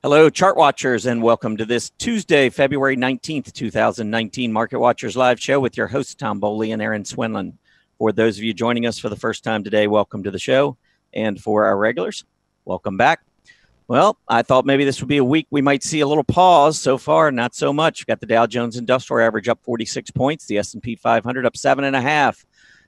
Hello, chart watchers, and welcome to this Tuesday, February 19th, 2019 Market Watchers live show with your hosts, Tom Boley and Erin Swinland. For those of you joining us for the first time today, welcome to the show. And for our regulars, welcome back. Well, I thought maybe this would be a week we might see a little pause. So far, not so much. We've got the Dow Jones Industrial Average up 46 points, the S&P 500 up 7.5,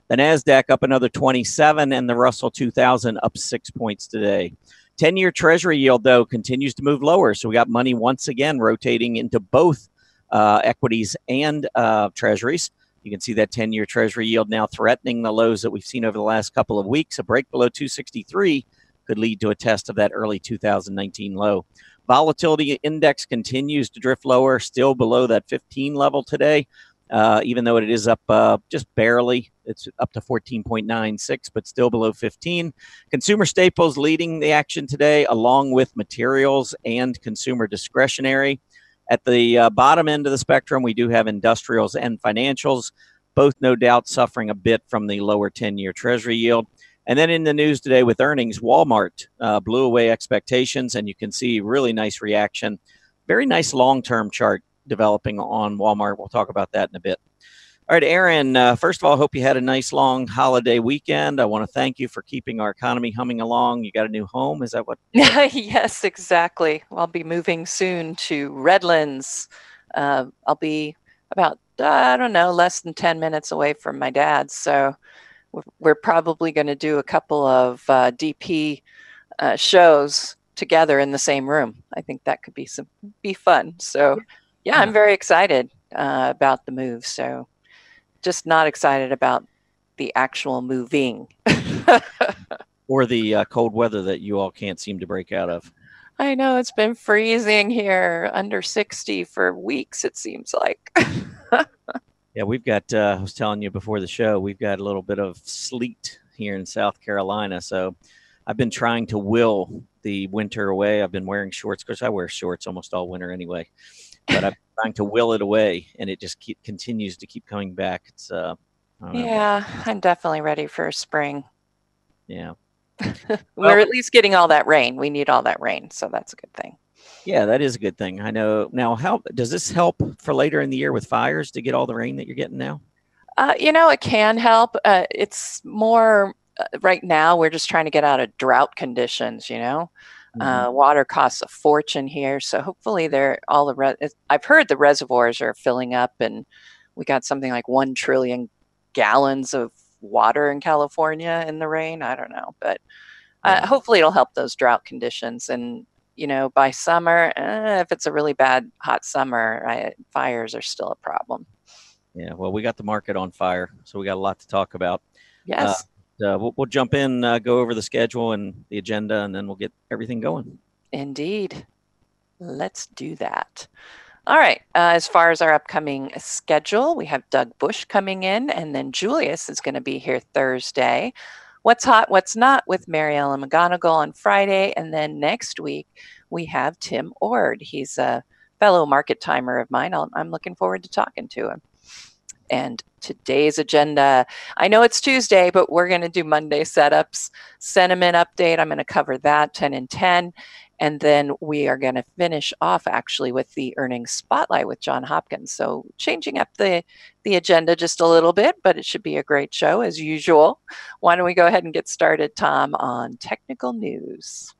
the NASDAQ up another 27, and the Russell 2000 up 6 points today. 10-year Treasury yield, though, continues to move lower. So we got money once again rotating into both equities and Treasuries. You can see that 10-year Treasury yield now threatening the lows that we've seen over the last couple of weeks. A break below 263 could lead to a test of that early 2019 low. Volatility index continues to drift lower, still below that 15 level today. Even though it is up just barely. It's up to 14.96, but still below 15. Consumer staples leading the action today, along with materials and consumer discretionary. At the bottom end of the spectrum, we do have industrials and financials, both no doubt suffering a bit from the lower 10-year Treasury yield. And then in the news today with earnings, Walmart blew away expectations, and you can see really nice reaction. Very nice long-term chart developing on Walmart. We'll talk about that in a bit. All right, Erin, first of all, I hope you had a nice long holiday weekend. I want to thank you for keeping our economy humming along. You got a new home? Is that what? Yes, exactly. I'll be moving soon to Redlands. I'll be about, I don't know, less than 10 minutes away from my dad's. So we're probably going to do a couple of DP shows together in the same room. I think that could be fun. So yeah, I'm very excited about the move. So just not excited about the actual moving. Or the cold weather that you all can't seem to break out of. I know, it's been freezing here, under 60 for weeks, it seems like. Yeah, we've got, I was telling you before the show, we've got a little bit of sleet here in South Carolina. So I've been trying to will the winter away. I've been wearing shorts. Of course, I wear shorts almost all winter anyway. But I'm trying to will it away, and it just continues to keep coming back. It's yeah, I'm definitely ready for spring. Yeah. We're at least getting all that rain. We need all that rain, so that's a good thing. Yeah, that is a good thing. I know. Now, how does this help for later in the year with fires to get all the rain that you're getting now? You know, it can help. It's more right now, we're just trying to get out of drought conditions, you know. Water costs a fortune here, so hopefully I've heard the reservoirs are filling up, and we got something like 1 trillion gallons of water in California in the rain. I don't know, but hopefully it'll help those drought conditions. And you know, by summer, if it's a really bad hot summer, fires are still a problem. Yeah, well, we got the market on fire, so we got a lot to talk about. Yes. We'll jump in, go over the schedule and the agenda, and then we'll get everything going. Indeed. Let's do that. All right. As far as our upcoming schedule, we have Doug Bush coming in, and then Julius is going to be here Thursday. What's Hot, What's Not with Mary Ellen McGonigal on Friday. And then next week, we have Tim Ord. He's a fellow market timer of mine. I'm looking forward to talking to him. And today's agenda, I know it's Tuesday, but we're going to do Monday setups, sentiment update. I'm going to cover that 10 and 10. And then we are going to finish off actually with the earnings spotlight with John Hopkins. So changing up the agenda just a little bit, but it should be a great show as usual. Why don't we go ahead and get started, Tom, on technical news?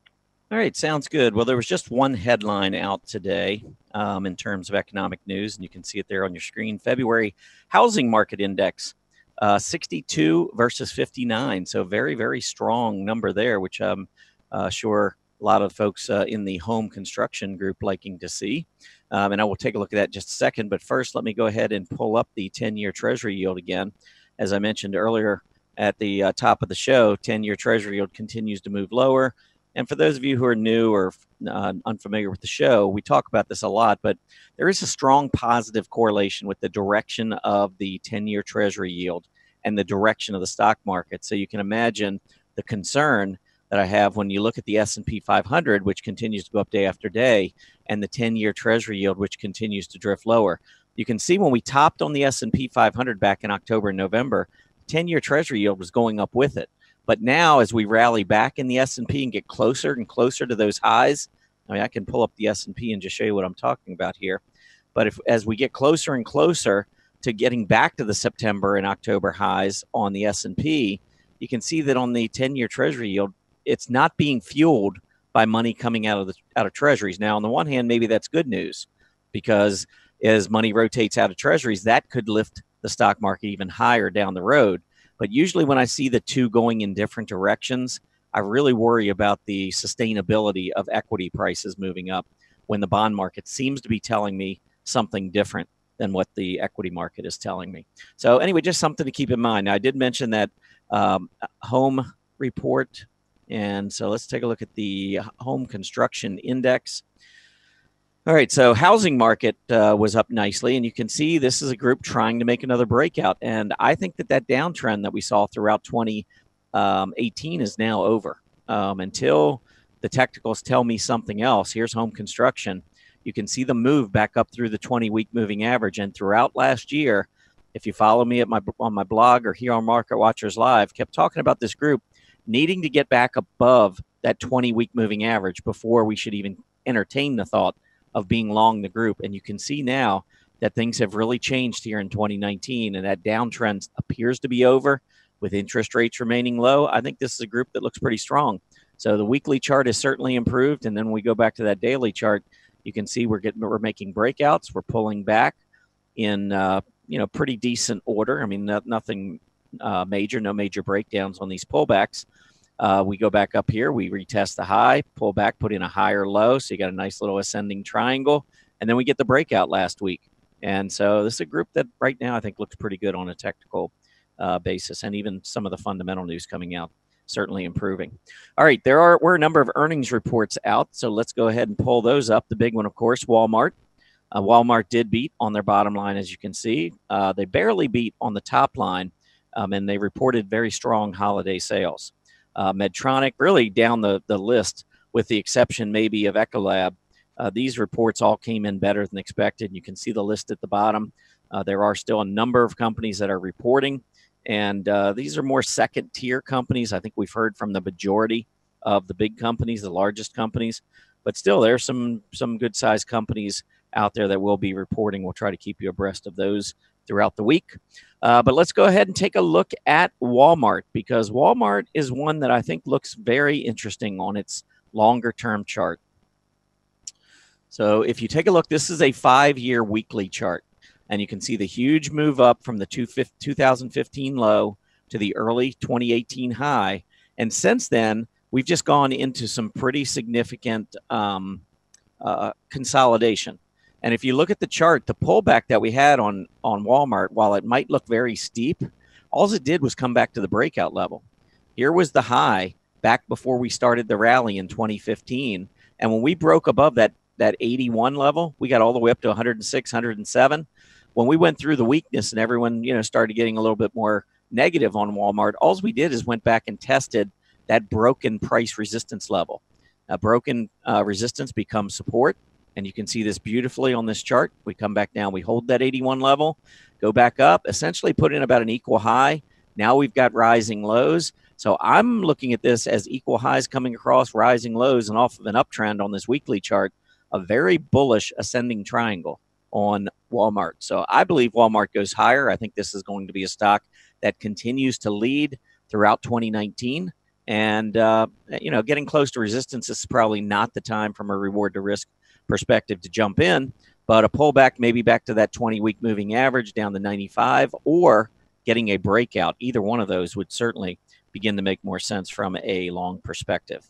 All right, sounds good. Well, there was just one headline out today in terms of economic news, and you can see it there on your screen. February housing market index, 62 versus 59. So very, very strong number there, which I'm sure a lot of folks in the home construction group liking to see. And I will take a look at that in just a second. But first, let me go ahead and pull up the 10-year Treasury yield again. As I mentioned earlier at the top of the show, 10-year Treasury yield continues to move lower. And for those of you who are new or unfamiliar with the show, we talk about this a lot, but there is a strong positive correlation with the direction of the 10-year Treasury yield and the direction of the stock market. So you can imagine the concern that I have when you look at the S&P 500, which continues to go up day after day, and the 10-year Treasury yield, which continues to drift lower. You can see when we topped on the S&P 500 back in October and November, 10-year Treasury yield was going up with it. But now as we rally back in the S&P and get closer and closer to those highs, I mean, I can pull up the S&P and just show you what I'm talking about here. But as we get closer and closer to getting back to the September and October highs on the S&P, you can see that on the 10-year Treasury yield, it's not being fueled by money coming out of Treasuries. Now, on the one hand, maybe that's good news, because as money rotates out of Treasuries, that could lift the stock market even higher down the road. But usually when I see the two going in different directions, I really worry about the sustainability of equity prices moving up when the bond market seems to be telling me something different than what the equity market is telling me. So anyway, just something to keep in mind. Now, I did mention that home report. And so let's take a look at the home construction index. All right, so housing market was up nicely, and you can see this is a group trying to make another breakout. And I think that downtrend that we saw throughout 2018 is now over. Until the technicals tell me something else, here's home construction. You can see the move back up through the 20-week moving average. And throughout last year, if you follow me on my blog or here on Market Watchers Live, kept talking about this group needing to get back above that 20-week moving average before we should even entertain the thought of being long the group. And you can see now that things have really changed here in 2019, and that downtrend appears to be over with interest rates remaining low. I think this is a group that looks pretty strong. So the weekly chart is certainly improved, and then we go back to that daily chart. You can see we're making breakouts. We're pulling back in pretty decent order. I mean, nothing major, no major breakdowns on these pullbacks. We go back up here, we retest the high, pull back, put in a higher low. So you got a nice little ascending triangle. And then we get the breakout last week. And so this is a group that right now I think looks pretty good on a technical basis. And even some of the fundamental news coming out, certainly improving. All right, were a number of earnings reports out. So let's go ahead and pull those up. The big one, of course, Walmart. Walmart did beat on their bottom line, as you can see. They barely beat on the top line, and they reported very strong holiday sales. Medtronic really down the list, with the exception maybe of Ecolab. These reports all came in better than expected. You can see the list at the bottom. There are still a number of companies that are reporting, and these are more second-tier companies. I think we've heard from the majority of the big companies, the largest companies, but still there's some good-sized companies out there that will be reporting. We'll try to keep you abreast of those throughout the week. But let's go ahead and take a look at Walmart, because Walmart is one that I think looks very interesting on its longer-term chart. So if you take a look, this is a 5-year weekly chart, and you can see the huge move up from the 2015 low to the early 2018 high. And since then, we've just gone into some pretty significant consolidation. And if you look at the chart, the pullback that we had on Walmart, while it might look very steep, all it did was come back to the breakout level. Here was the high back before we started the rally in 2015. And when we broke above that 81 level, we got all the way up to 106, 107. When we went through the weakness and everyone, started getting a little bit more negative on Walmart, all we did is went back and tested that broken price resistance level. Broken resistance becomes support. And you can see this beautifully on this chart. We come back down, we hold that 81 level, go back up, essentially put in about an equal high. Now we've got rising lows. So I'm looking at this as equal highs coming across, rising lows, and off of an uptrend on this weekly chart, a very bullish ascending triangle on Walmart. So I believe Walmart goes higher. I think this is going to be a stock that continues to lead throughout 2019. And, getting close to resistance is probably not the time from a reward to risk perspective to jump in, but a pullback maybe back to that 20-week moving average down to 95, or getting a breakout. Either one of those would certainly begin to make more sense from a long perspective.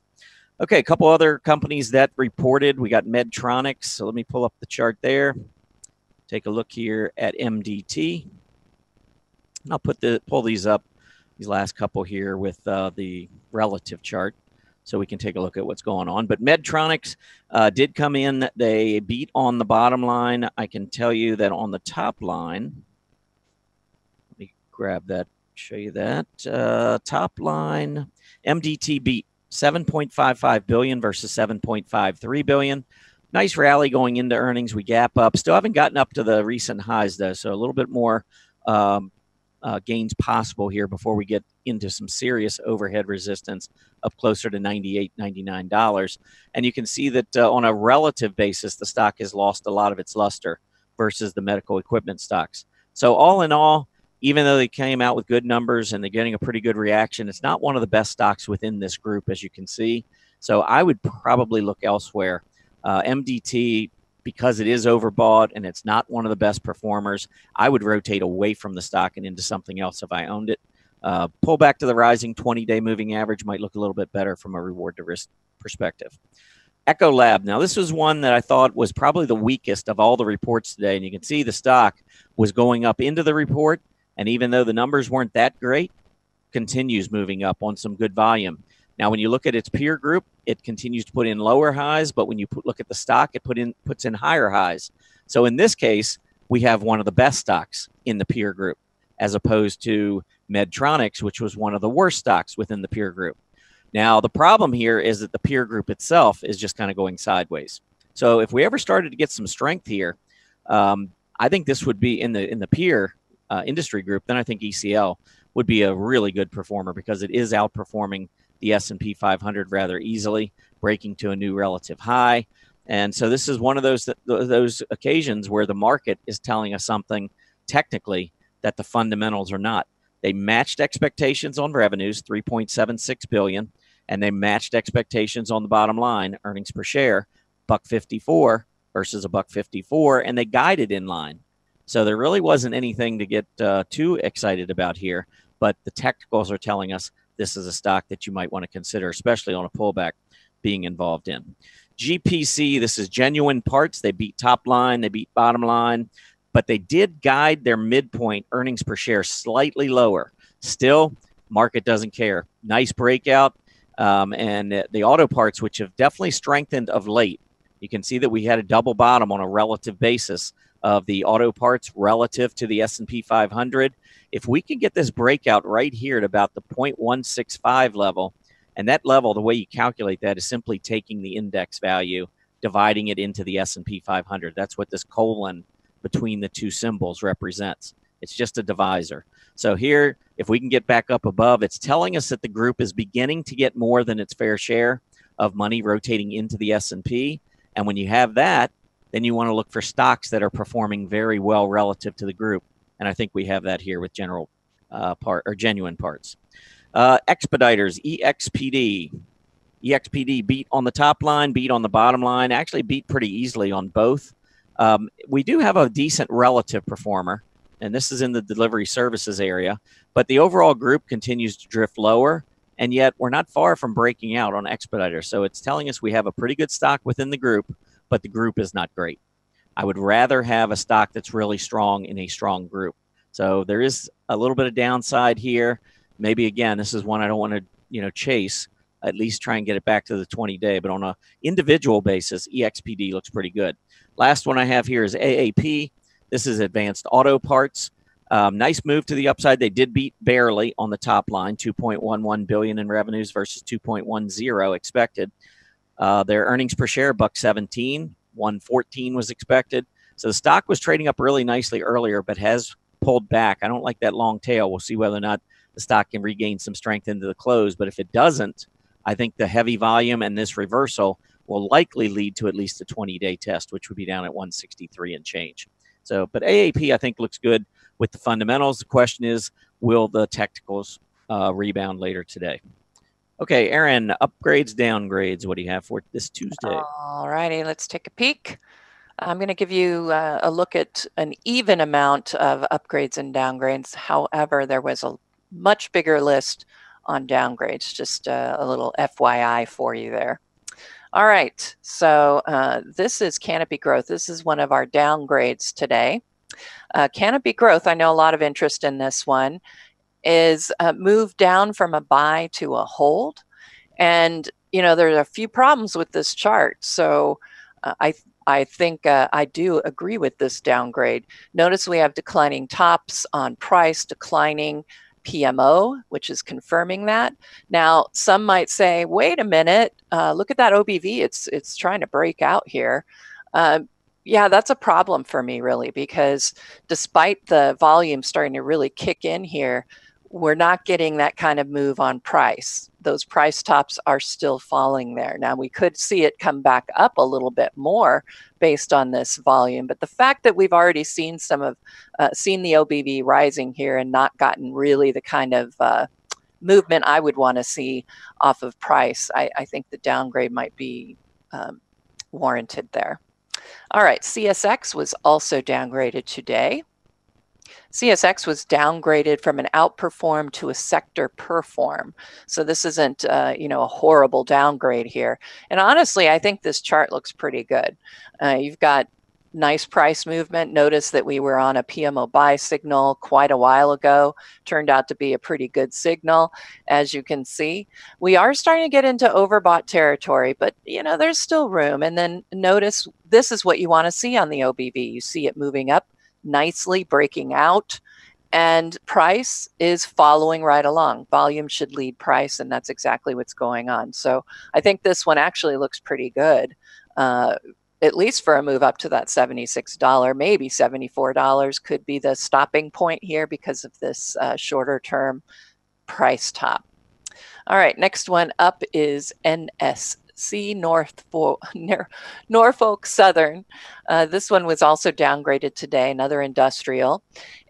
Okay, a couple other companies that reported. We got Medtronic. So let me pull up the chart there. Take a look here at MDT. And I'll pull these up, these last couple here with the relative chart, so we can take a look at what's going on. But Medtronic did come in. They beat on the bottom line. I can tell you that on the top line, let me grab that, show you that. Top line, MDT beat $7.55 billion versus $7.53 billion. Nice rally going into earnings. We gap up. Still haven't gotten up to the recent highs, though, so a little bit more gains possible here before we get into some serious overhead resistance up closer to $98, $99. And you can see that on a relative basis, the stock has lost a lot of its luster versus the medical equipment stocks. So all in all, even though they came out with good numbers and they're getting a pretty good reaction, it's not one of the best stocks within this group, as you can see. So I would probably look elsewhere. MDT, because it is overbought and it's not one of the best performers, I would rotate away from the stock and into something else if I owned it. Pull back to the rising 20-day moving average might look a little bit better from a reward to risk perspective. Ecolab. Now, this was one that I thought was probably the weakest of all the reports today. And you can see the stock was going up into the report. And even though the numbers weren't that great, continues moving up on some good volume. Now, when you look at its peer group, it continues to put in lower highs, but when you look at the stock, it puts in higher highs. So in this case, we have one of the best stocks in the peer group, as opposed to Medtronics, which was one of the worst stocks within the peer group. Now, the problem here is that the peer group itself is just kind of going sideways. So if we ever started to get some strength here, I think this would be in the peer industry group. Then I think ECL would be a really good performer because it is outperforming the S&P 500 rather easily, breaking to a new relative high. And so this is one of those occasions where the market is telling us something technically that the fundamentals are not. They matched expectations on revenues, $3.76 billion, and they matched expectations on the bottom line, earnings per share, $1.54 versus $1.54, and they guided in line. So there really wasn't anything to get too excited about here, but the technicals are telling us this is a stock that you might want to consider, especially on a pullback being involved in. GPC, this is Genuine Parts. They beat top line, they beat bottom line, but they did guide their midpoint earnings per share slightly lower. Still, market doesn't care. Nice breakout. And the auto parts, which have definitely strengthened of late, you can see that we had a double bottom on a relative basis of the auto parts relative to the S&P 500. If we can get this breakout right here at about the 0.165 level, and that level, the way you calculate that is simply taking the index value, dividing it into the S&P 500. That's what this colon between the two symbols represents. It's just a divisor. So here, if we can get back up above, it's telling us that the group is beginning to get more than its fair share of money rotating into the S&P. And when you have that, then you want to look for stocks that are performing very well relative to the group. And I think we have that here with Genuine Parts. Expeditors, EXPD. EXPD beat on the top line, beat on the bottom line, actually beat pretty easily on both. We do have a decent relative performer, and this is in the delivery services area, but the overall group continues to drift lower, and yet we're not far from breaking out on Expeditors. So it's telling us we have a pretty good stock within the group, but the group is not great. I would rather have a stock that's really strong in a strong group. So there is a little bit of downside here. Maybe, again, this is one I don't want to chase, at least try and get it back to the 20-day. But on an individual basis, EXPD looks pretty good. Last one I have here is AAP. This is Advanced Auto Parts. Nice move to the upside. They did beat barely on the top line, $2.11 billion in revenues versus $2.10 expected. Their earnings per share, $1.17, $1.14 was expected. So the stock was trading up really nicely earlier, but has pulled back. I don't like that long tail. We'll see whether or not the stock can regain some strength into the close. But if it doesn't, I think the heavy volume and this reversal will likely lead to at least a 20-day test, which would be down at 163 and change. So, but AAP, I think, looks good with the fundamentals. The question is, will the technicals rebound later today? Okay, Erin, upgrades, downgrades. What do you have for this Tuesday? All righty, let's take a peek. I'm going to give you a look at an even amount of upgrades and downgrades. However, there was a much bigger list on downgrades, just a little FYI for you there. All right, so this is Canopy Growth. This is one of our downgrades today. Canopy Growth, I know a lot of interest in this one, is moved down from a buy to a hold. And, there are a few problems with this chart. So I think I do agree with this downgrade. Notice we have declining tops on price, declining PMO, which is confirming that. Now, some might say, wait a minute, look at that OBV. It's trying to break out here. Yeah, that's a problem for me, really, because despite the volume starting to really kick in here, we're not getting that kind of move on price. Those price tops are still falling there. Now, we could see it come back up a little bit more based on this volume, but the fact that we've already seen seen the OBV rising here and not gotten really the kind of movement I would want to see off of price, I think the downgrade might be warranted there. All right, CSX was also downgraded today. CSX was downgraded from an outperform to a sector perform. So this isn't, a horrible downgrade here. And honestly, I think this chart looks pretty good. You've got nice price movement. Notice that we were on a PMO buy signal quite a while ago. Turned out to be a pretty good signal. As you can see, we are starting to get into overbought territory, but there's still room. And then notice this is what you want to see on the OBV. You see it moving up nicely, breaking out, and price is following right along. Volume should lead price, and that's exactly what's going on. So I think this one actually looks pretty good. At least for a move up to that $76, maybe $74 could be the stopping point here because of this shorter term price top. All right, next one up is NSC Norfolk Southern. This one was also downgraded today, another industrial.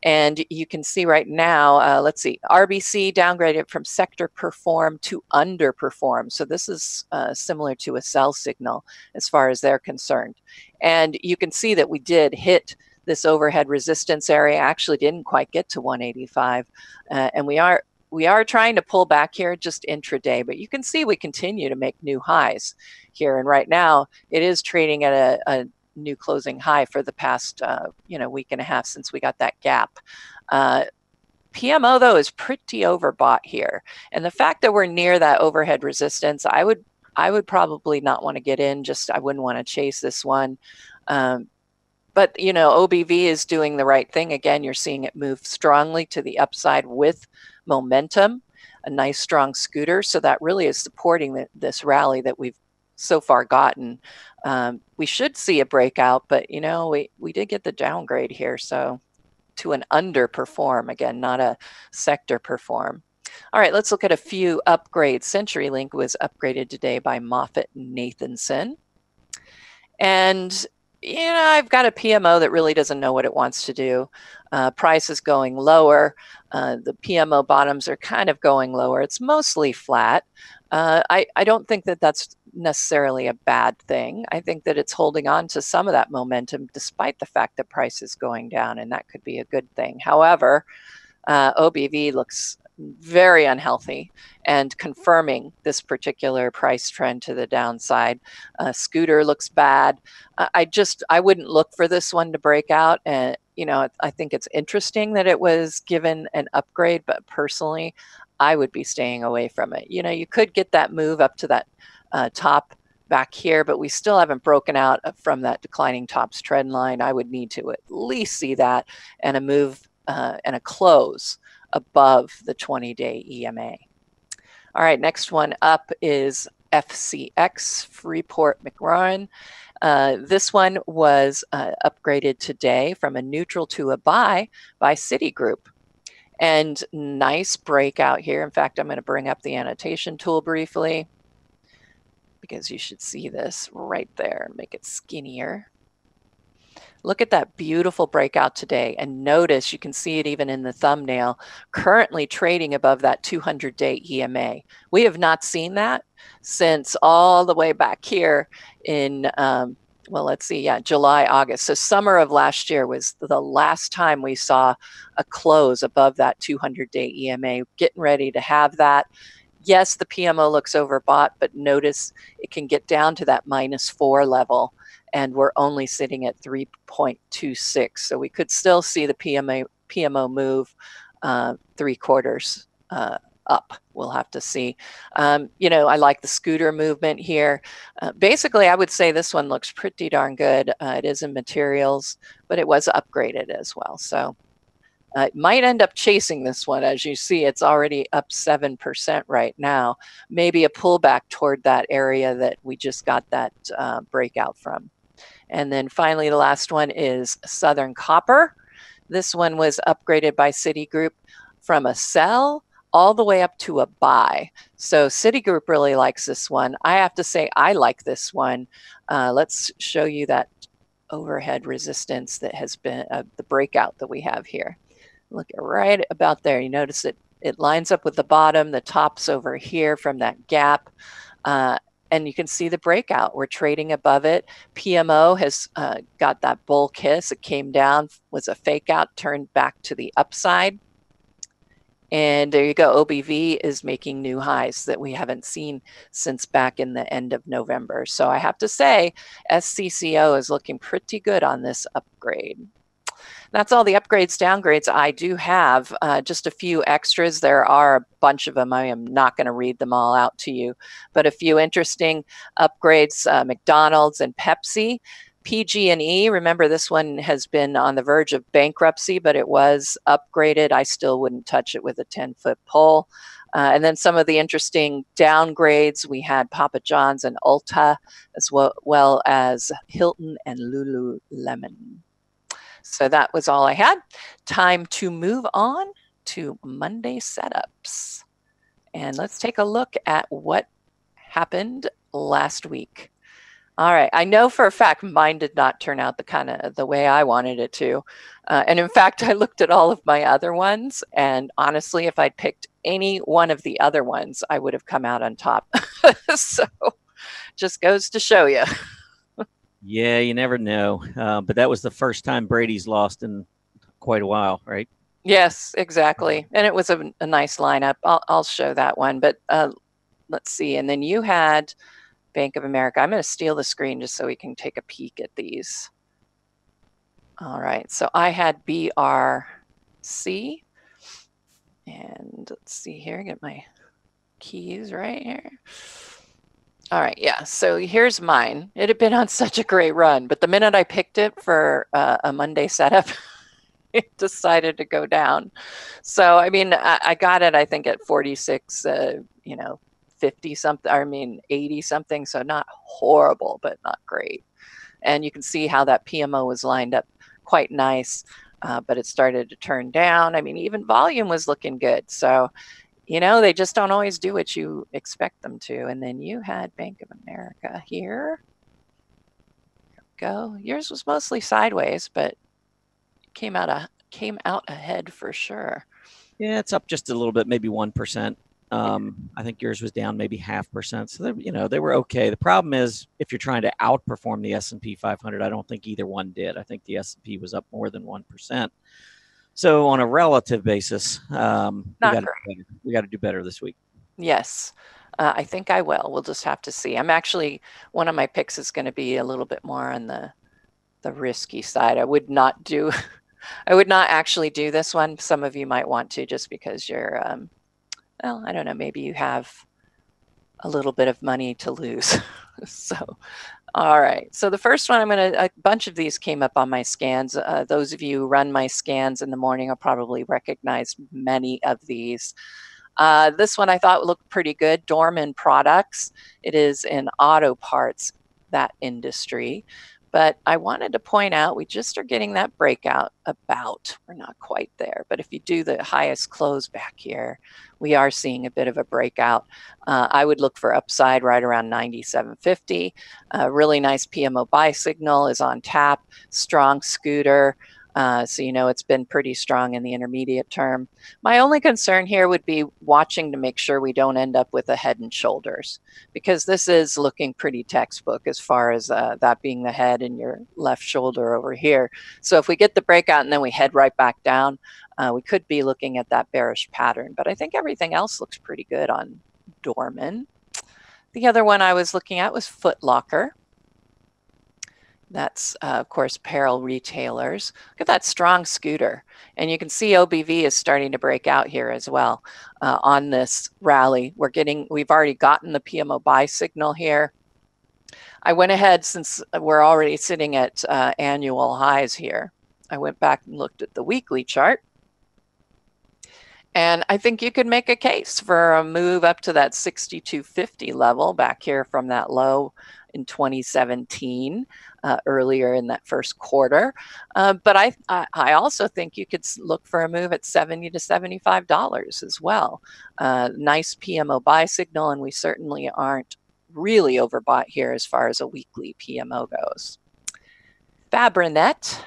And you can see right now, let's see, RBC downgraded from sector perform to underperform. So this is similar to a sell signal as far as they're concerned. And you can see that we did hit this overhead resistance area, actually didn't quite get to 185. And we are trying to pull back here just intraday, but you can see we continue to make new highs here. And right now it is trading at a new closing high for the past week and a half since we got that gap. PMO though is pretty overbought here, and the fact that we're near that overhead resistance, I would probably not want to get in. I wouldn't want to chase this one. But OBV is doing the right thing. Again, you're seeing it move strongly to the upside with momentum, a nice strong scooter. So that really is supporting this rally that we've so far gotten. We should see a breakout, but we did get the downgrade here, so to an underperform, again, not a sector perform. All right, let's look at a few upgrades. CenturyLink was upgraded today by MoffettNathanson, and I've got a PMO that really doesn't know what it wants to do. Price is going lower. The PMO bottoms are kind of going lower. It's mostly flat. I don't think that that's necessarily a bad thing. I think that it's holding on to some of that momentum despite the fact that price is going down, and that could be a good thing. However, OBV looks very unhealthy and confirming this particular price trend to the downside. Scooter looks bad. I wouldn't look for this one to break out. And I think it's interesting that it was given an upgrade, but personally, I would be staying away from it. You could get that move up to that top back here, but we still haven't broken out from that declining tops trend line. I would need to at least see that and a move and a close above the 20-day EMA. All right, next one up is FCX, Freeport McMoRan. This one was upgraded today from a neutral to a buy by Citigroup. And nice breakout here. In fact, I'm going to bring up the annotation tool briefly because you should see this right there. Make it skinnier. Look at that beautiful breakout today, and notice you can see it even in the thumbnail, currently trading above that 200-day EMA. We have not seen that since all the way back here in, July, August. So summer of last year was the last time we saw a close above that 200-day EMA. Getting ready to have that. Yes, the PMO looks overbought, but notice it can get down to that -4 level, and we're only sitting at 3.26. So we could still see the PMO move 3/4 up. We'll have to see. I like the scooter movement here. Basically, I would say this one looks pretty darn good. It is in materials, but it was upgraded as well. So it might end up chasing this one. As you see, it's already up 7% right now. Maybe a pullback toward that area that we just got that breakout from. And then finally, the last one is Southern Copper. This one was upgraded by Citigroup from a sell all the way up to a buy. So Citigroup really likes this one. I have to say I like this one. Let's show you that overhead resistance that has been the breakout that we have here. Look right about there. You notice it lines up with the bottom. The top's over here from that gap. And you can see the breakout. We're trading above it. PMO has got that bull kiss. It came down, was a fake out, turned back to the upside. And there you go. OBV is making new highs that we haven't seen since back in the end of November. So I have to say, SCCO is looking pretty good on this upgrade. That's all the upgrades, downgrades I do have. Just a few extras. There are a bunch of them. I am not going to read them all out to you, but a few interesting upgrades, McDonald's and Pepsi. PG&E, remember this one has been on the verge of bankruptcy, but it was upgraded. I still wouldn't touch it with a 10-foot pole. And then some of the interesting downgrades, we had Papa John's and Ulta, as well as Hilton and Lululemon. So that was all I had. Time to move on to Monday setups. And let's take a look at what happened last week. All right, I know for a fact mine did not turn out the way I wanted it to. And in fact, I looked at all of my other ones, and honestly, if I'd picked any one of the other ones, I would have come out on top. So just goes to show you. Yeah, you never know. But that was the first time Brady's lost in quite a while, right? Yes, exactly. And it was a nice lineup. I'll show that one. But let's see. And then you had Bank of America. I'm going to steal the screen just so we can take a peek at these. All right. So I had BRC. And let's see here. Get my keys right here. All right, yeah, so here's mine. It had been on such a great run, but the minute I picked it for a Monday setup, it decided to go down. So, I mean, I got it, I think, at 46, 50 something, I mean, 80 something. So not horrible, but not great. And you can see how that PMO was lined up quite nice, but it started to turn down. I mean, even volume was looking good. So, they just don't always do what you expect them to. And then you had Bank of America here. There we go. Yours was mostly sideways, but came out ahead for sure. Yeah, it's up just a little bit, maybe 1%. I think yours was down maybe 0.5%. So they were okay. The problem is if you're trying to outperform the S&P 500, I don't think either one did. I think the S&P was up more than 1%. So on a relative basis, we got to do better this week. Yes, I think I will. We'll just have to see. I'm actually, one of my picks is going to be a little bit more on the risky side. I would not actually do this one. Some of you might want to, just because you're, well, I don't know, maybe you have a little bit of money to lose. So, all right. So the first one, a bunch of these came up on my scans. Those of you who run my scans in the morning will probably recognize many of these. This one I thought looked pretty good. Doormen Products. It is in auto parts, that industry. But I wanted to point out, we just are getting that breakout about. We're not quite there. But if you do the highest close back here, we are seeing a bit of a breakout. I would look for upside right around 97.50. Really nice PMO buy signal is on tap. Strong scooter. So it's been pretty strong in the intermediate term. My only concern here would be watching to make sure we don't end up with a head and shoulders, because this is looking pretty textbook as far as that being the head and your left shoulder over here. So if we get the breakout and then we head right back down, we could be looking at that bearish pattern. But I think everything else looks pretty good on Doormen. The other one I was looking at was Foot Locker. That's, of course, apparel retailers. Look at that strong scooter. And you can see OBV is starting to break out here as well on this rally. We've already gotten the PMO buy signal here. I went ahead, since we're already sitting at annual highs here. I went back and looked at the weekly chart. And I think you could make a case for a move up to that 62.50 level back here from that low in 2017, earlier in that first quarter. But I also think you could look for a move at $70 to $75 as well. Nice PMO buy signal, and we certainly aren't really overbought here as far as a weekly PMO goes. Fabrinet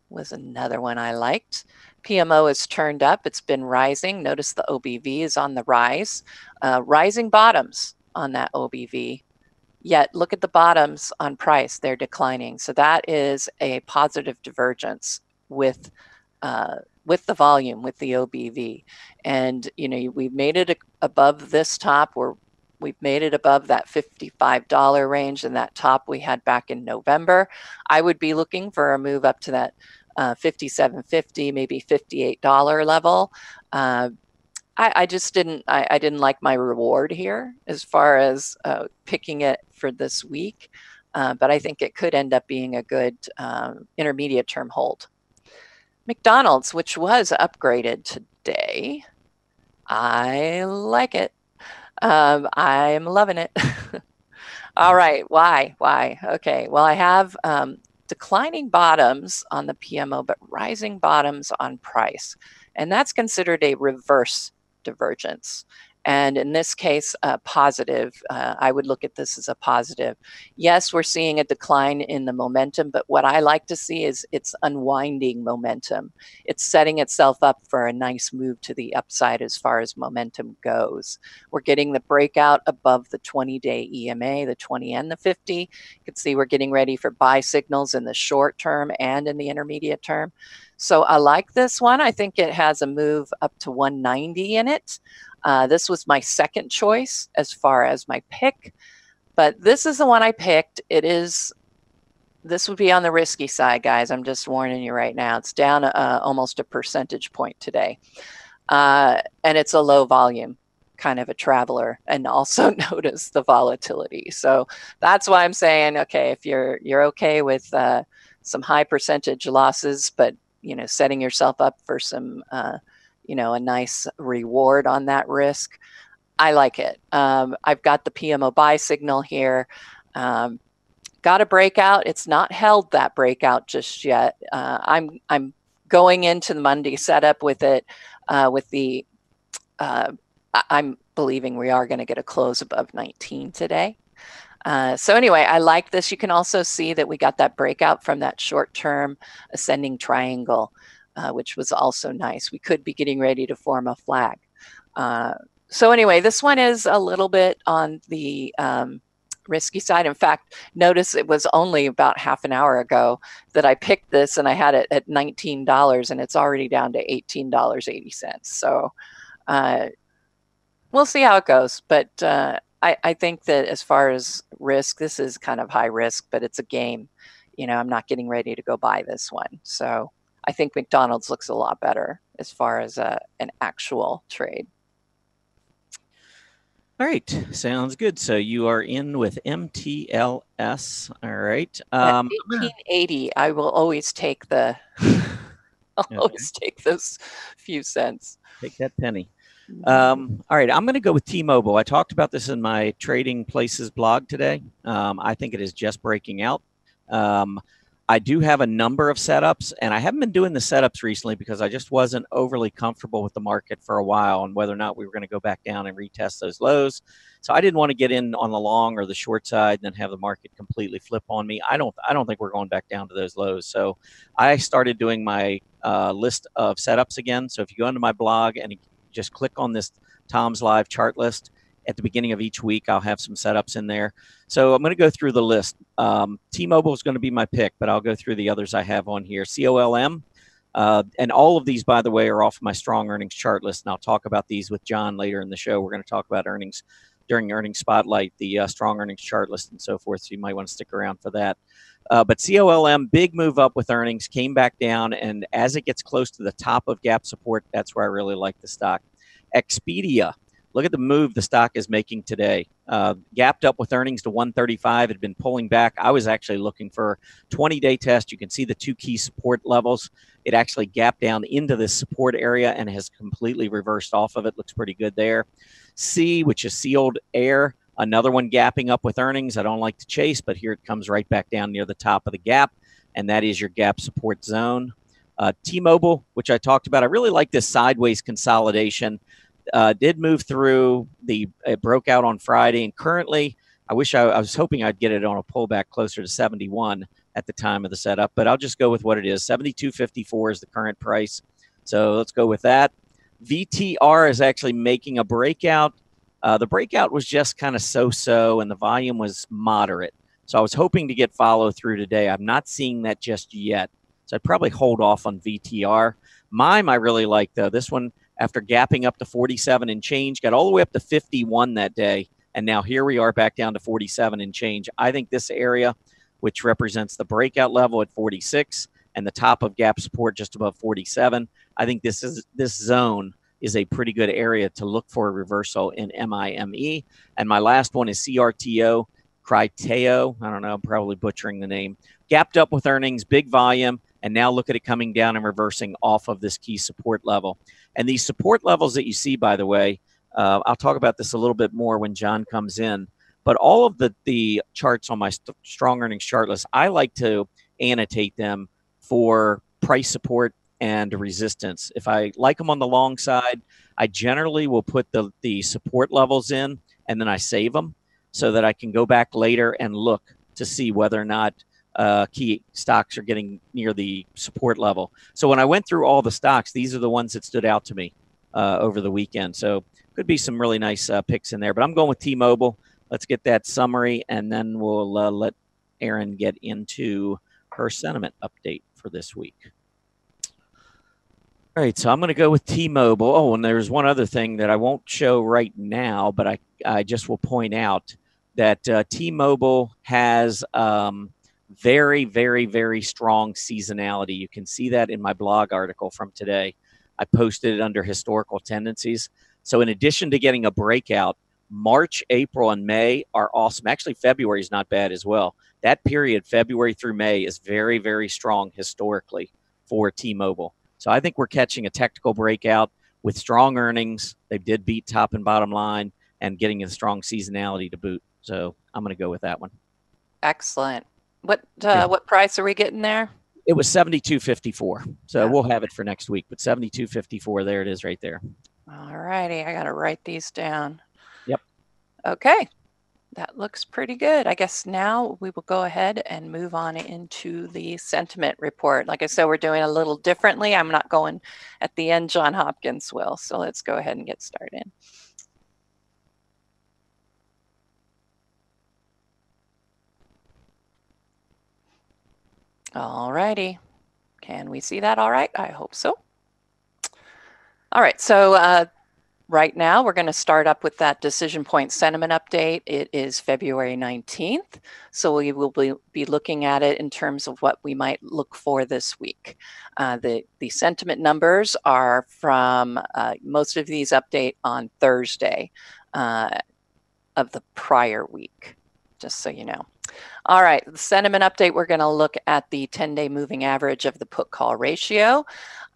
was another one I liked. PMO has turned up. It's been rising. Notice the OBV is on the rise. Rising bottoms on that OBV. Yet look at the bottoms on price. They're declining. So that is a positive divergence with the volume, with the OBV. And, you know, we've made it above this top. We've made it above that $55 range, and that top we had back in November. I would be looking for a move up to that $57.50, maybe $58 level. I just didn't like my reward here as far as picking it for this week, but I think it could end up being a good intermediate term hold. McDonald's, which was upgraded today, I like it. I'm loving it. All right, why? Okay, well, I have declining bottoms on the PMO, but rising bottoms on price. And that's considered a reverse divergence. And in this case, positive. I would look at this as a positive. Yes, we're seeing a decline in the momentum, but what I like to see is it's unwinding momentum. It's setting itself up for a nice move to the upside as far as momentum goes. We're getting the breakout above the 20-day EMA, the 20 and the 50. You can see we're getting ready for buy signals in the short term and in the intermediate term. So I like this one. I think it has a move up to 190 in it. This was my second choice as far as my pick, but this is the one I picked. This would be on the risky side, guys. I'm just warning you right now. It's down almost a percentage point today. And it's a low volume kind of a traveler, and also notice the volatility. So that's why I'm saying, okay, if you're okay with some high percentage losses, but setting yourself up for some a nice reward on that risk, I like it. I've got the PMO buy signal here. Got a breakout. It's not held that breakout just yet. I'm going into the Monday setup with it. I'm believing we are going to get a close above 19 today. So anyway, I like this. You can also see that we got that breakout from that short-term ascending triangle, which was also nice. We could be getting ready to form a flag. So anyway, this one is a little bit on the risky side. In fact, notice it was only about half an hour ago that I picked this, and I had it at $19, and it's already down to $18.80. So we'll see how it goes. But I think that as far as risk, this is kind of high risk, but it's a game. I'm not getting ready to go buy this one. So I think McDonald's looks a lot better as far as an actual trade. All right, sounds good. So you are in with MTLS. All right. At 1880, I will always take the. Always take those few cents. Take that penny. All right, I'm going to go with T-Mobile. I talked about this in my Trading Places blog today. I think it is just breaking out. I do have a number of setups, and I haven't been doing the setups recently because I just wasn't overly comfortable with the market for a while and whether or not we were going to go back down and retest those lows. So I didn't want to get in on the long or the short side and then have the market completely flip on me. I don't think we're going back down to those lows. So I started doing my list of setups again. So if you go into my blog and just click on this Tom's Live chart list, at the beginning of each week, I'll have some setups in there. So I'm going to go through the list. T-Mobile is going to be my pick, but I'll go through the others I have on here. COLM, and all of these, by the way, are off my strong earnings chart list, and I'll talk about these with John later in the show. We're going to talk about earnings during Earnings Spotlight, the strong earnings chart list and so forth, so you might want to stick around for that. But COLM, big move up with earnings, came back down, and as it gets close to the top of gap support, that's where I really like the stock. Expedia. Look at the move the stock is making today. Gapped up with earnings to 135. It had been pulling back. I was actually looking for 20-day test. You can see the two key support levels. It actually gapped down into this support area and has completely reversed off of it. Looks pretty good there. C, which is Sealed Air, Another one gapping up with earnings. I don't like to chase, but here it comes right back down near the top of the gap, and that is your gap support zone. T-Mobile, which I talked about, I really like this sideways consolidation. Did move through. It broke out on Friday, and currently, I was hoping I'd get it on a pullback closer to 71 at the time of the setup, but I'll just go with what it is. 72.54 is the current price. So let's go with that. VTR is actually making a breakout. The breakout was just kind of so-so, and the volume was moderate. So I was hoping to get follow through today. I'm not seeing that just yet. So I'd probably hold off on VTR. MIME I really like, though. This one, after gapping up to 47 and change, got all the way up to 51 that day. And now here we are back down to 47 and change. I think this area, which represents the breakout level at 46 and the top of gap support just above 47, I think this zone is a pretty good area to look for a reversal in MIME. And my last one is CRTO, Criteo. I don't know, I'm probably butchering the name. Gapped up with earnings, big volume, and now look at it coming down and reversing off of this key support level. And these support levels that you see, by the way, I'll talk about this a little bit more when John comes in, but all of the charts on my strong earnings chart list, I like to annotate them for price support and resistance. If I like them on the long side, I generally will put the support levels in, and then I save them so that I can go back later and look to see whether or not key stocks are getting near the support level. So when I went through all the stocks, these are the ones that stood out to me over the weekend. So could be some really nice picks in there, but I'm going with T-Mobile. Let's get that summary, and then we'll let Erin get into her sentiment update for this week. All right, so I'm going to go with T-Mobile. Oh, and there's one other thing that I won't show right now, but I just will point out that T-Mobile has very, very, very strong seasonality. You can see that in my blog article from today. I posted it under historical tendencies. So in addition to getting a breakout, March, April, and May are awesome. Actually, February is not bad as well. That period, February through May, is very, very strong historically for T-Mobile. So I think we're catching a technical breakout with strong earnings. They did beat top and bottom line and getting a strong seasonality to boot. So I'm going to go with that one. Excellent. What price are we getting there? It was 72.54. So we'll have it for next week, but 72.54, there it is right there. All righty. I got to write these down. Yep. Okay. That looks pretty good. I guess now we will go ahead and move on into the sentiment report. Like I said, we're doing a little differently. I'm not going at the end. John Hopkins will. So let's go ahead and get started. All righty. Can we see that all right? I hope so. All right. So right now, we're going to start up with that decision point sentiment update. It is February 19th, so we will be looking at it in terms of what we might look for this week. The sentiment numbers are from most of these update on Thursday of the prior week, just so you know. All right, the sentiment update, we're going to look at the 10-day moving average of the put-call ratio.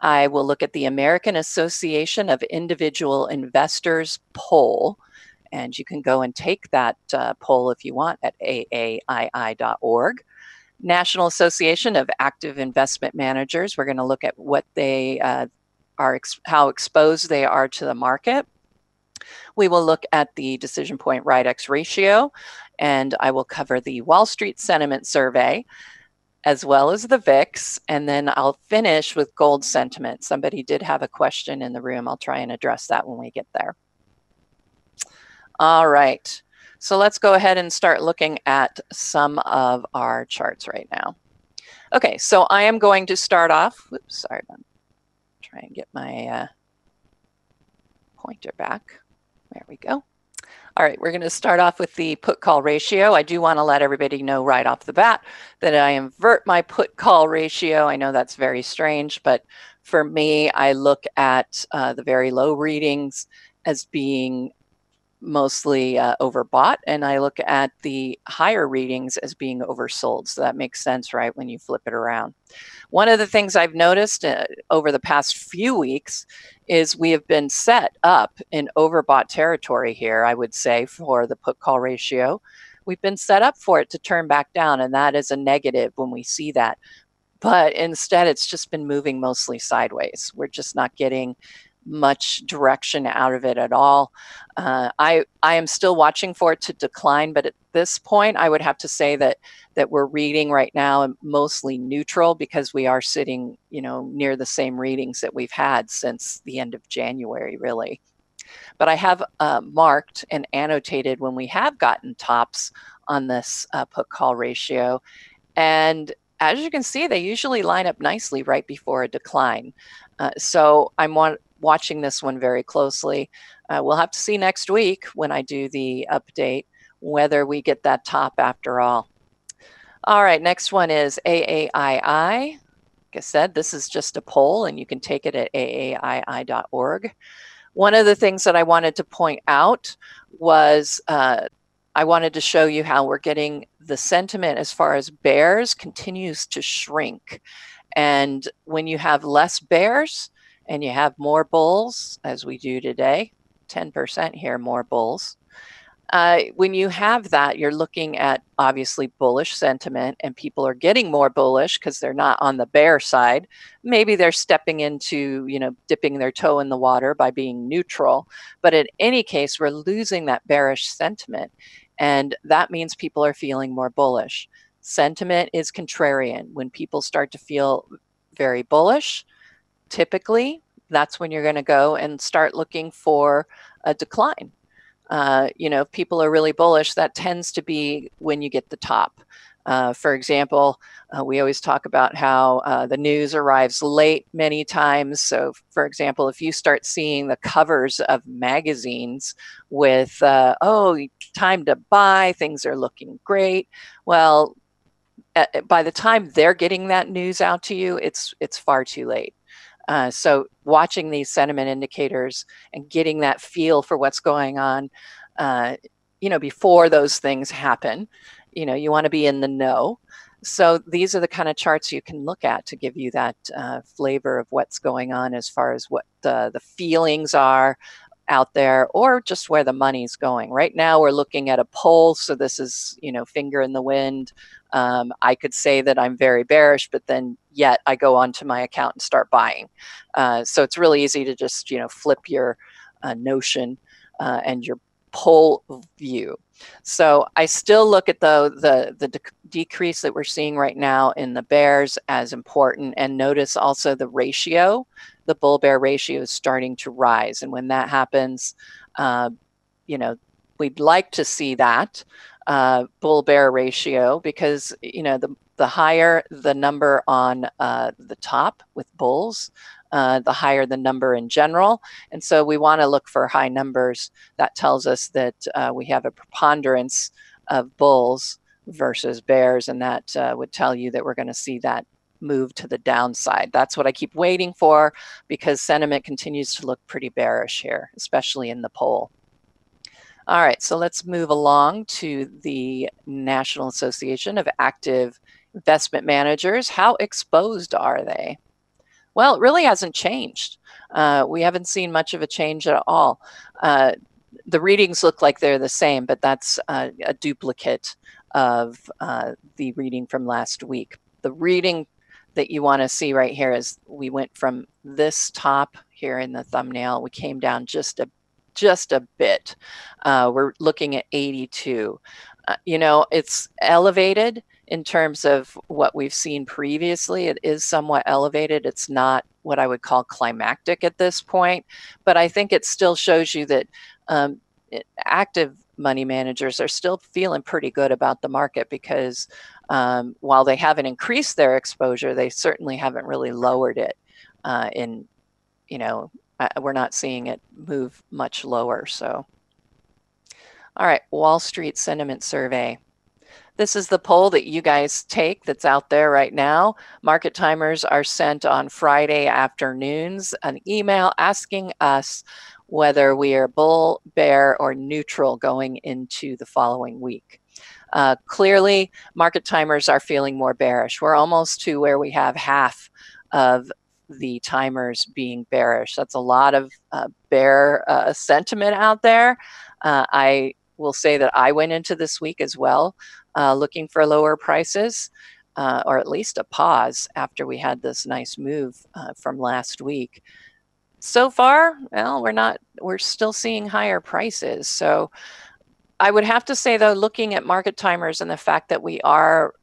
I will look at the American Association of Individual Investors poll, and you can go and take that poll if you want at aaii.org. National Association of Active Investment Managers, we're going to look at what they how exposed they are to the market. We will look at the decision point right-X ratio, and I will cover the Wall Street Sentiment Survey, as well as the VIX, and then I'll finish with gold sentiment. Somebody did have a question in the room. I'll try and address that when we get there. All right, so let's go ahead and start looking at some of our charts right now. Okay, so I am going to start off, whoops, sorry, I'm trying to get my pointer back. There we go. All right, we're going to start off with the put-call ratio. I do want to let everybody know right off the bat that I invert my put-call ratio. I know that's very strange, but for me, I look at the very low readings as being mostly overbought, and I look at the higher readings as being oversold. So that makes sense, right, when you flip it around. One of the things I've noticed over the past few weeks is we have been set up in overbought territory here, I would say, for the put-call ratio. We've been set up for it to turn back down, and that is a negative when we see that. But instead, it's just been moving mostly sideways. We're just not getting much direction out of it at all. I am still watching for it to decline, but at this point, I would have to say that we're reading right now mostly neutral, because we are sitting, near the same readings that we've had since the end of January, really. But I have marked and annotated when we have gotten tops on this put-call ratio, and as you can see, they usually line up nicely right before a decline. So I'm watching this one very closely. We'll have to see next week when I do the update whether we get that top after all. All right, next one is AAII. Like I said, this is just a poll, and you can take it at aaii.org. One of the things that I wanted to point out was I wanted to show you how we're getting the sentiment as far as bears continues to shrink. And when you have less bears and you have more bulls, as we do today, 10% here, more bulls. When you have that, you're looking at obviously bullish sentiment, and people are getting more bullish because they're not on the bear side. Maybe they're stepping into, dipping their toe in the water by being neutral. But in any case, we're losing that bearish sentiment, and that means people are feeling more bullish. Sentiment is contrarian. When people start to feel very bullish, typically that's when you're going to go and start looking for a decline. If people are really bullish, that tends to be when you get the top. For example, we always talk about how the news arrives late many times. So, for example, if you start seeing the covers of magazines with, time to buy, things are looking great. Well, by the time they're getting that news out to you, it's far too late. So watching these sentiment indicators and getting that feel for what's going on, before those things happen, you want to be in the know. So these are the kind of charts you can look at to give you that flavor of what's going on as far as what the feelings are out there, or just where the money's going. Right now we're looking at a poll, so this is finger in the wind. I could say that I'm very bearish, but then yet I go onto my account and start buying. So it's really easy to just flip your notion and your poll view. So I still look at the decrease that we're seeing right now in the bears as important, and notice also the ratio. The bull-bear ratio is starting to rise, and when that happens, we'd like to see that bull-bear ratio, because the higher the number on the top with bulls, the higher the number in general. And so we want to look for high numbers. That tells us that we have a preponderance of bulls versus bears, and that would tell you that we're going to see that move to the downside. That's what I keep waiting for, because sentiment continues to look pretty bearish here, especially in the poll. All right, so let's move along to the National Association of Active Investment Managers. How exposed are they? Well, it really hasn't changed. We haven't seen much of a change at all. The readings look like they're the same, but that's a duplicate of the reading from last week. The reading that you want to see right here is we went from this top here in the thumbnail, we came down just a bit. We're looking at 82. It's elevated in terms of what we've seen previously. It is somewhat elevated. It's not what I would call climactic at this point, but I think it still shows you that active money managers are still feeling pretty good about the market, because while they haven't increased their exposure, they certainly haven't really lowered it. We're not seeing it move much lower. So, all right, Wall Street Sentiment Survey. This is the poll that you guys take that's out there right now. Market timers are sent on Friday afternoons, an email asking us whether we are bull, bear, or neutral going into the following week. Clearly, market timers are feeling more bearish. We're almost to where we have half of the timers being bearish. That's a lot of bear sentiment out there. I will say that I went into this week as well looking for lower prices, or at least a pause after we had this nice move from last week. So far, well, we're still seeing higher prices. So I would have to say, though, looking at market timers and the fact that we are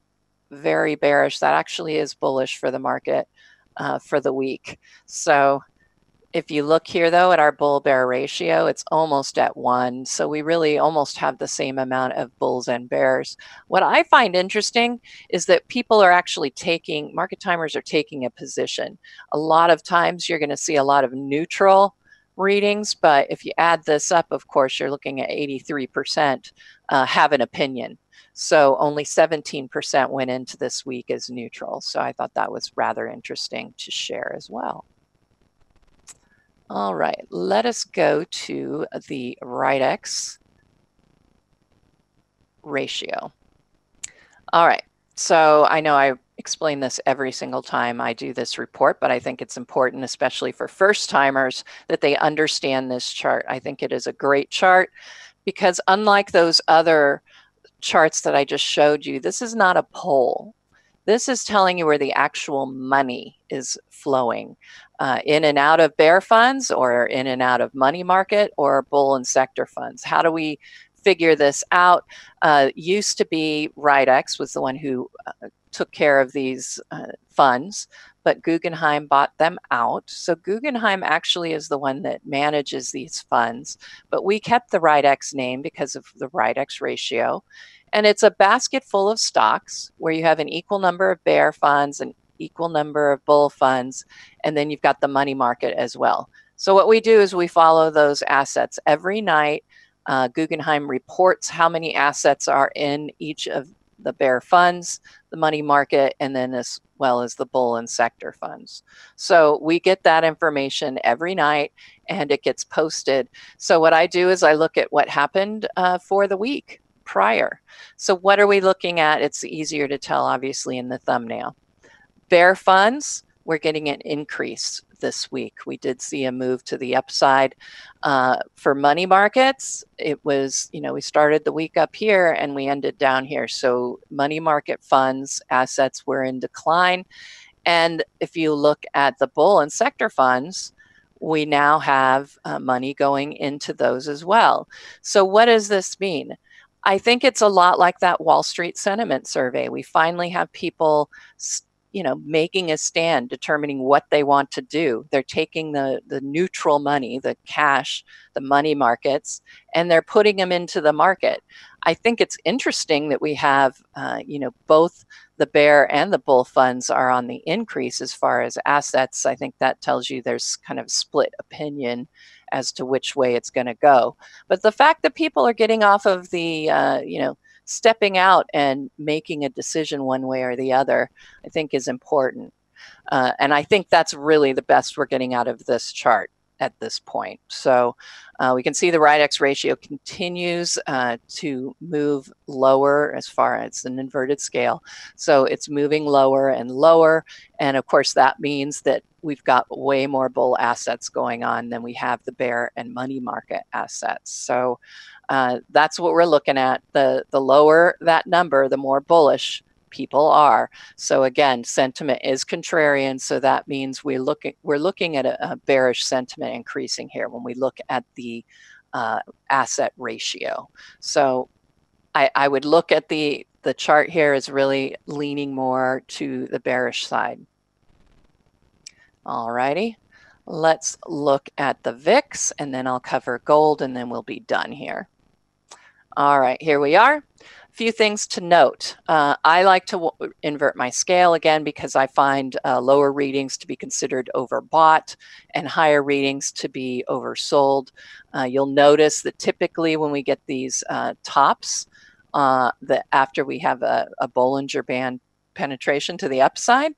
very bearish, that actually is bullish for the market for the week. So if you look here, though, at our bull-bear ratio, it's almost at 1. So we really almost have the same amount of bulls and bears. What I find interesting is that people are actually market timers are taking a position. A lot of times you're going to see a lot of neutral readings, but if you add this up, of course, you're looking at 83% have an opinion. So only 17% went into this week as neutral. So I thought that was rather interesting to share as well. All right, let us go to the RIDEX ratio. All right, so I know I explain this every single time I do this report, but I think it's important, especially for first timers, that they understand this chart. I think it is a great chart because unlike those other charts that I just showed you, this is not a poll. This is telling you where the actual money is flowing in and out of bear funds or in and out of money market or bull and sector funds. How do we figure this out? Used to be RIDEX was the one who took care of these funds, but Guggenheim bought them out. So Guggenheim actually is the one that manages these funds, but we kept the RIDEX name because of the RIDEX ratio. And it's a basket full of stocks where you have an equal number of bear funds, an equal number of bull funds, and then you've got the money market as well. So what we do is we follow those assets every night. Guggenheim reports how many assets are in each of the bear funds, the money market, and then as well as the bull and sector funds. So we get that information every night and it gets posted. So what I do is I look at what happened for the week prior. So what are we looking at? It's easier to tell, obviously, in the thumbnail. Bear funds, we're getting an increase this week. We did see a move to the upside. For money markets, it was, we started the week up here and we ended down here. So money market funds, assets were in decline. And if you look at the bull and sector funds, we now have money going into those as well. So what does this mean? I think it's a lot like that Wall Street sentiment survey. We finally have people, making a stand, determining what they want to do. They're taking the neutral money, the cash, the money markets, and they're putting them into the market. I think it's interesting that we have, both the bear and the bull funds are on the increase as far as assets. I think that tells you there's kind of split opinion as to which way it's going to go. But the fact that people are getting off of the, stepping out and making a decision one way or the other, I think is important. And I think that's really the best we're getting out of this chart at this point. So we can see the RIDEX ratio continues to move lower as far as an inverted scale. So it's moving lower and lower. And of course, that means that we've got way more bull assets going on than we have the bear and money market assets. So that's what we're looking at. The lower that number, the more bullish people are. So again, sentiment is contrarian. So that means we're looking at a bearish sentiment increasing here when we look at the asset ratio. So I would look at the chart here as really leaning more to the bearish side. All righty, let's look at the VIX and then I'll cover gold and then we'll be done here. All right, here we are. Few things to note. I like to invert my scale again because I find lower readings to be considered overbought and higher readings to be oversold. You'll notice that typically when we get these tops, that after we have a Bollinger Band penetration to the upside,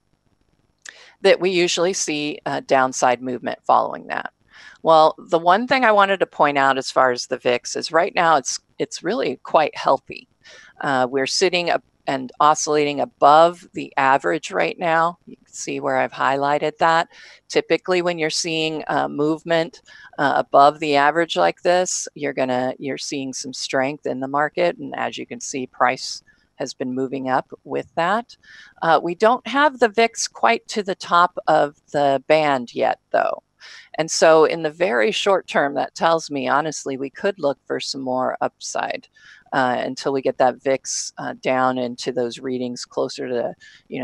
that we usually see a downside movement following that. Well, the one thing I wanted to point out as far as the VIX is right now it's really quite healthy. We're sitting up and oscillating above the average right now. You can see where I've highlighted that. Typically, when you're seeing movement above the average like this, you're seeing some strength in the market, and as you can see, price has been moving up with that. We don't have the VIX quite to the top of the band yet, though. And so in the very short term, that tells me, honestly, we could look for some more upside until we get that VIX down into those readings closer to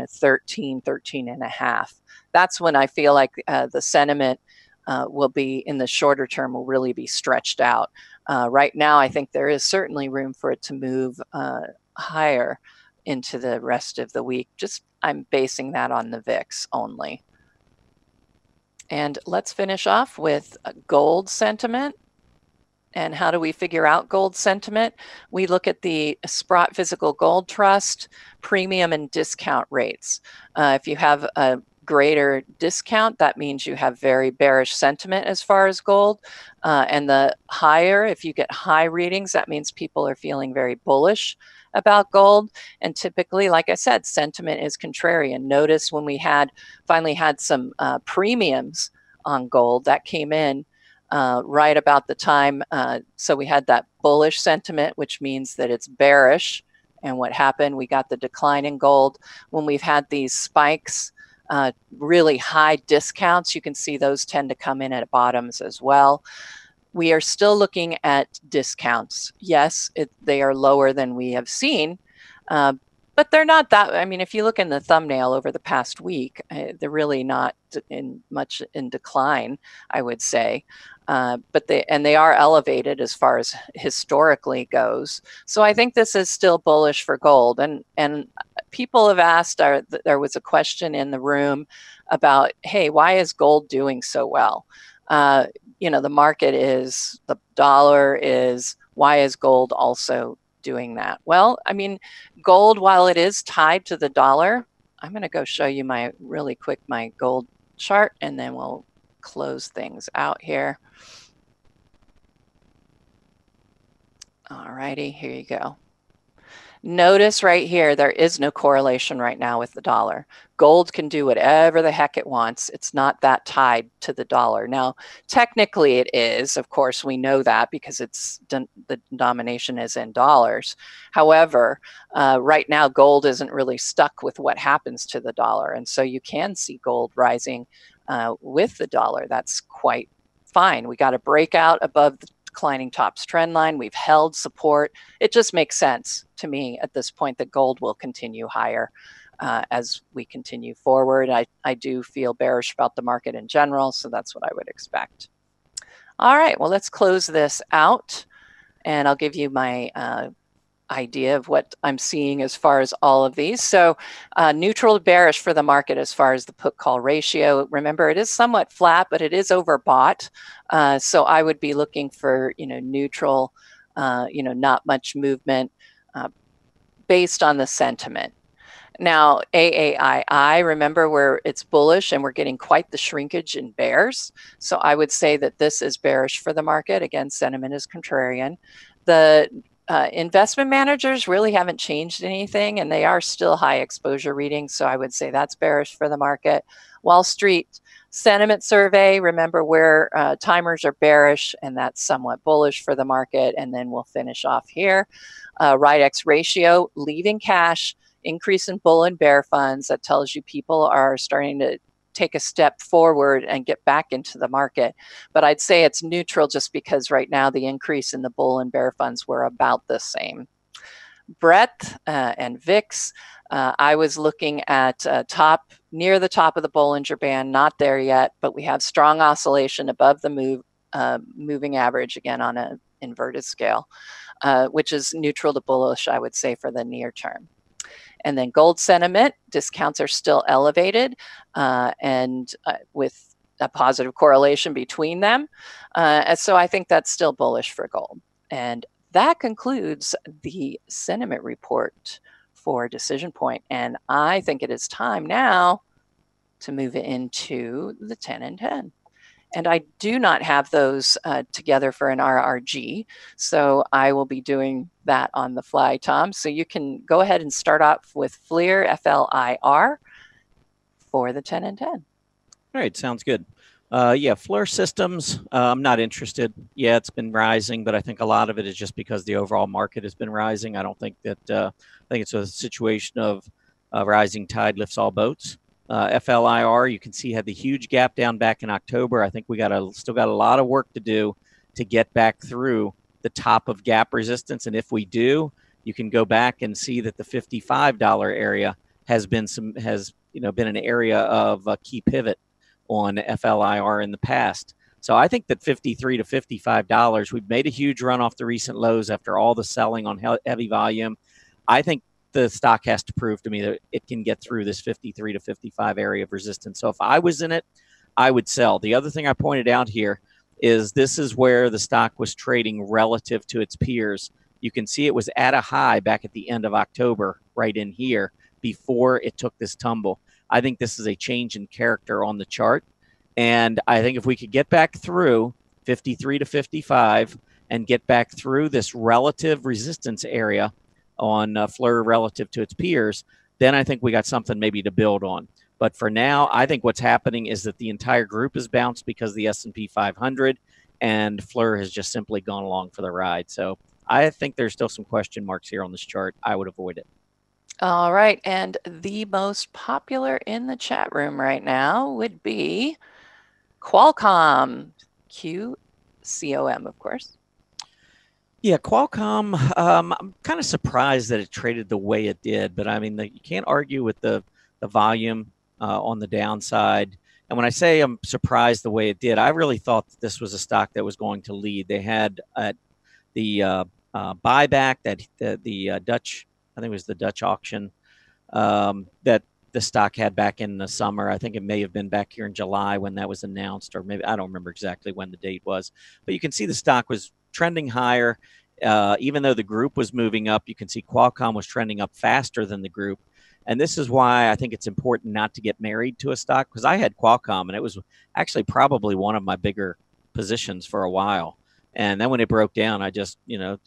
13 and a half. That's when I feel like the sentiment will be, in the shorter term, will really be stretched out. Right now, I think there is certainly room for it to move higher into the rest of the week. Just I'm basing that on the VIX only. And let's finish off with gold sentiment. And how do we figure out gold sentiment? We look at the Sprott Physical Gold Trust premium and discount rates. If you have a greater discount, that means you have very bearish sentiment as far as gold. And the higher, if you get high readings, that means people are feeling very bullish about gold. And typically, like I said, sentiment is contrarian. Notice when we finally had some premiums on gold that came in right about the time. So we had that bullish sentiment, which means that it's bearish. And what happened? We got the decline in gold. When we've had these spikes, really high discounts, you can see those tend to come in at bottoms as well. We are still looking at discounts. Yes, they are lower than we have seen, but they're not that. I mean, if you look in the thumbnail over the past week, they're really not much in decline, I would say. But they are elevated as far as historically goes. So I think this is still bullish for gold. And people have asked, there was a question in the room about, hey, why is gold doing so well? The market is, the dollar is, why is gold also doing that? Well, I mean, gold, while it is tied to the dollar, I'm going to go show you my gold chart, and then we'll close things out here. All righty, here you go. Notice right here, there is no correlation right now with the dollar. Gold can do whatever the heck it wants. It's not that tied to the dollar. Now, technically it is. Of course, we know that because the denomination is in dollars. However, right now, gold isn't really stuck with what happens to the dollar. And so you can see gold rising with the dollar. That's quite fine. We got a breakout above the declining tops trend line. We've held support. It just makes sense to me at this point that gold will continue higher as we continue forward. I do feel bearish about the market in general, so that's what I would expect. All right, well, let's close this out, and I'll give you my idea of what I'm seeing as far as all of these. So neutral to bearish for the market as far as the put-call ratio. Remember, it is somewhat flat, but it is overbought. So I would be looking for, neutral, not much movement based on the sentiment. Now, AAII, remember where it's bullish and we're getting quite the shrinkage in bears. So I would say that this is bearish for the market. Again, sentiment is contrarian. The investment managers really haven't changed anything, and they are still high exposure readings. So I would say that's bearish for the market. Wall Street sentiment survey, remember where timers are bearish, and that's somewhat bullish for the market. And then we'll finish off here. RIDEX ratio, leaving cash, increase in bull and bear funds. That tells you people are starting to take a step forward and get back into the market. But I'd say it's neutral just because right now the increase in the bull and bear funds were about the same. Breadth and VIX, I was looking at near the top of the Bollinger Band, not there yet, but we have strong oscillation above the moving average, again on an inverted scale, which is neutral to bullish, I would say, for the near term. And then gold sentiment, discounts are still elevated and with a positive correlation between them. So I think that's still bullish for gold. And that concludes the sentiment report for Decision Point. And I think it is time now to move into the 10 and 10. And I do not have those together for an RRG, so I will be doing that on the fly, Tom. So you can go ahead and start off with FLIR, FLIR, for the 10 and 10. All right, sounds good. Yeah, FLIR systems, I'm not interested. Yeah, it's been rising, but I think a lot of it is just because the overall market has been rising. I don't think that, I think it's a situation of rising tide lifts all boats. FLIR, you can see, had the huge gap down back in October. I think we still got a lot of work to do to get back through the top of gap resistance. And if we do, you can go back and see that the $55 area has been been an area of key pivot on FLIR in the past. So I think that $53 to $55, we've made a huge run off the recent lows after all the selling on heavy volume. I think the stock has to prove to me that it can get through this 53 to 55 area of resistance. So if I was in it, I would sell. The other thing I pointed out here is this is where the stock was trading relative to its peers. You can see it was at a high back at the end of October, right in here, before it took this tumble. I think this is a change in character on the chart. And I think if we could get back through 53 to 55 and get back through this relative resistance area on FLIR relative to its peers, then I think we got something maybe to build on. But for now, I think what's happening is that the entire group has bounced because the S&P 500 and FLIR has just simply gone along for the ride. So I think there's still some question marks here on this chart. I would avoid it. All right, and the most popular in the chat room right now would be QUALCOMM, QCOM, of course. Yeah, QUALCOMM, I'm kind of surprised that it traded the way it did, but I mean, you can't argue with the volume on the downside. And when I say I'm surprised the way it did, I really thought that this was a stock that was going to lead. They had the buyback that the Dutch, I think it was the Dutch auction that the stock had back in the summer. I think it may have been back here in July when that was announced, or maybe I don't remember exactly when the date was. But you can see the stock was trending higher. Even though the group was moving up, you can see QUALCOMM was trending up faster than the group. And this is why I think it's important not to get married to a stock, because I had QUALCOMM, and it was actually probably one of my bigger positions for a while. And then when it broke down, I just,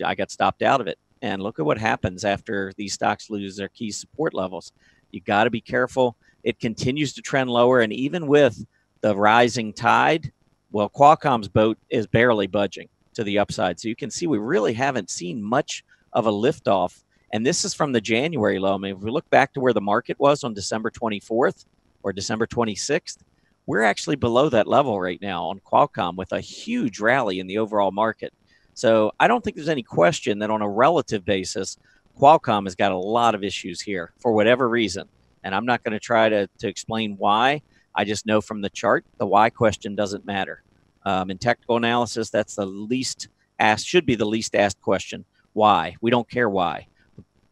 I got stopped out of it. And look at what happens after these stocks lose their key support levels. You got to be careful. It continues to trend lower. And even with the rising tide, well, QUALCOMM's boat is barely budging to the upside. So you can see we really haven't seen much of a liftoff. And this is from the January low. I mean, if we look back to where the market was on December 24th or December 26th, we're actually below that level right now on QUALCOMM with a huge rally in the overall market. So I don't think there's any question that on a relative basis, QUALCOMM has got a lot of issues here for whatever reason. And I'm not going to try to explain why. I just know from the chart, the why question doesn't matter. In technical analysis, that's the least asked, should be the least asked question. Why? We don't care why.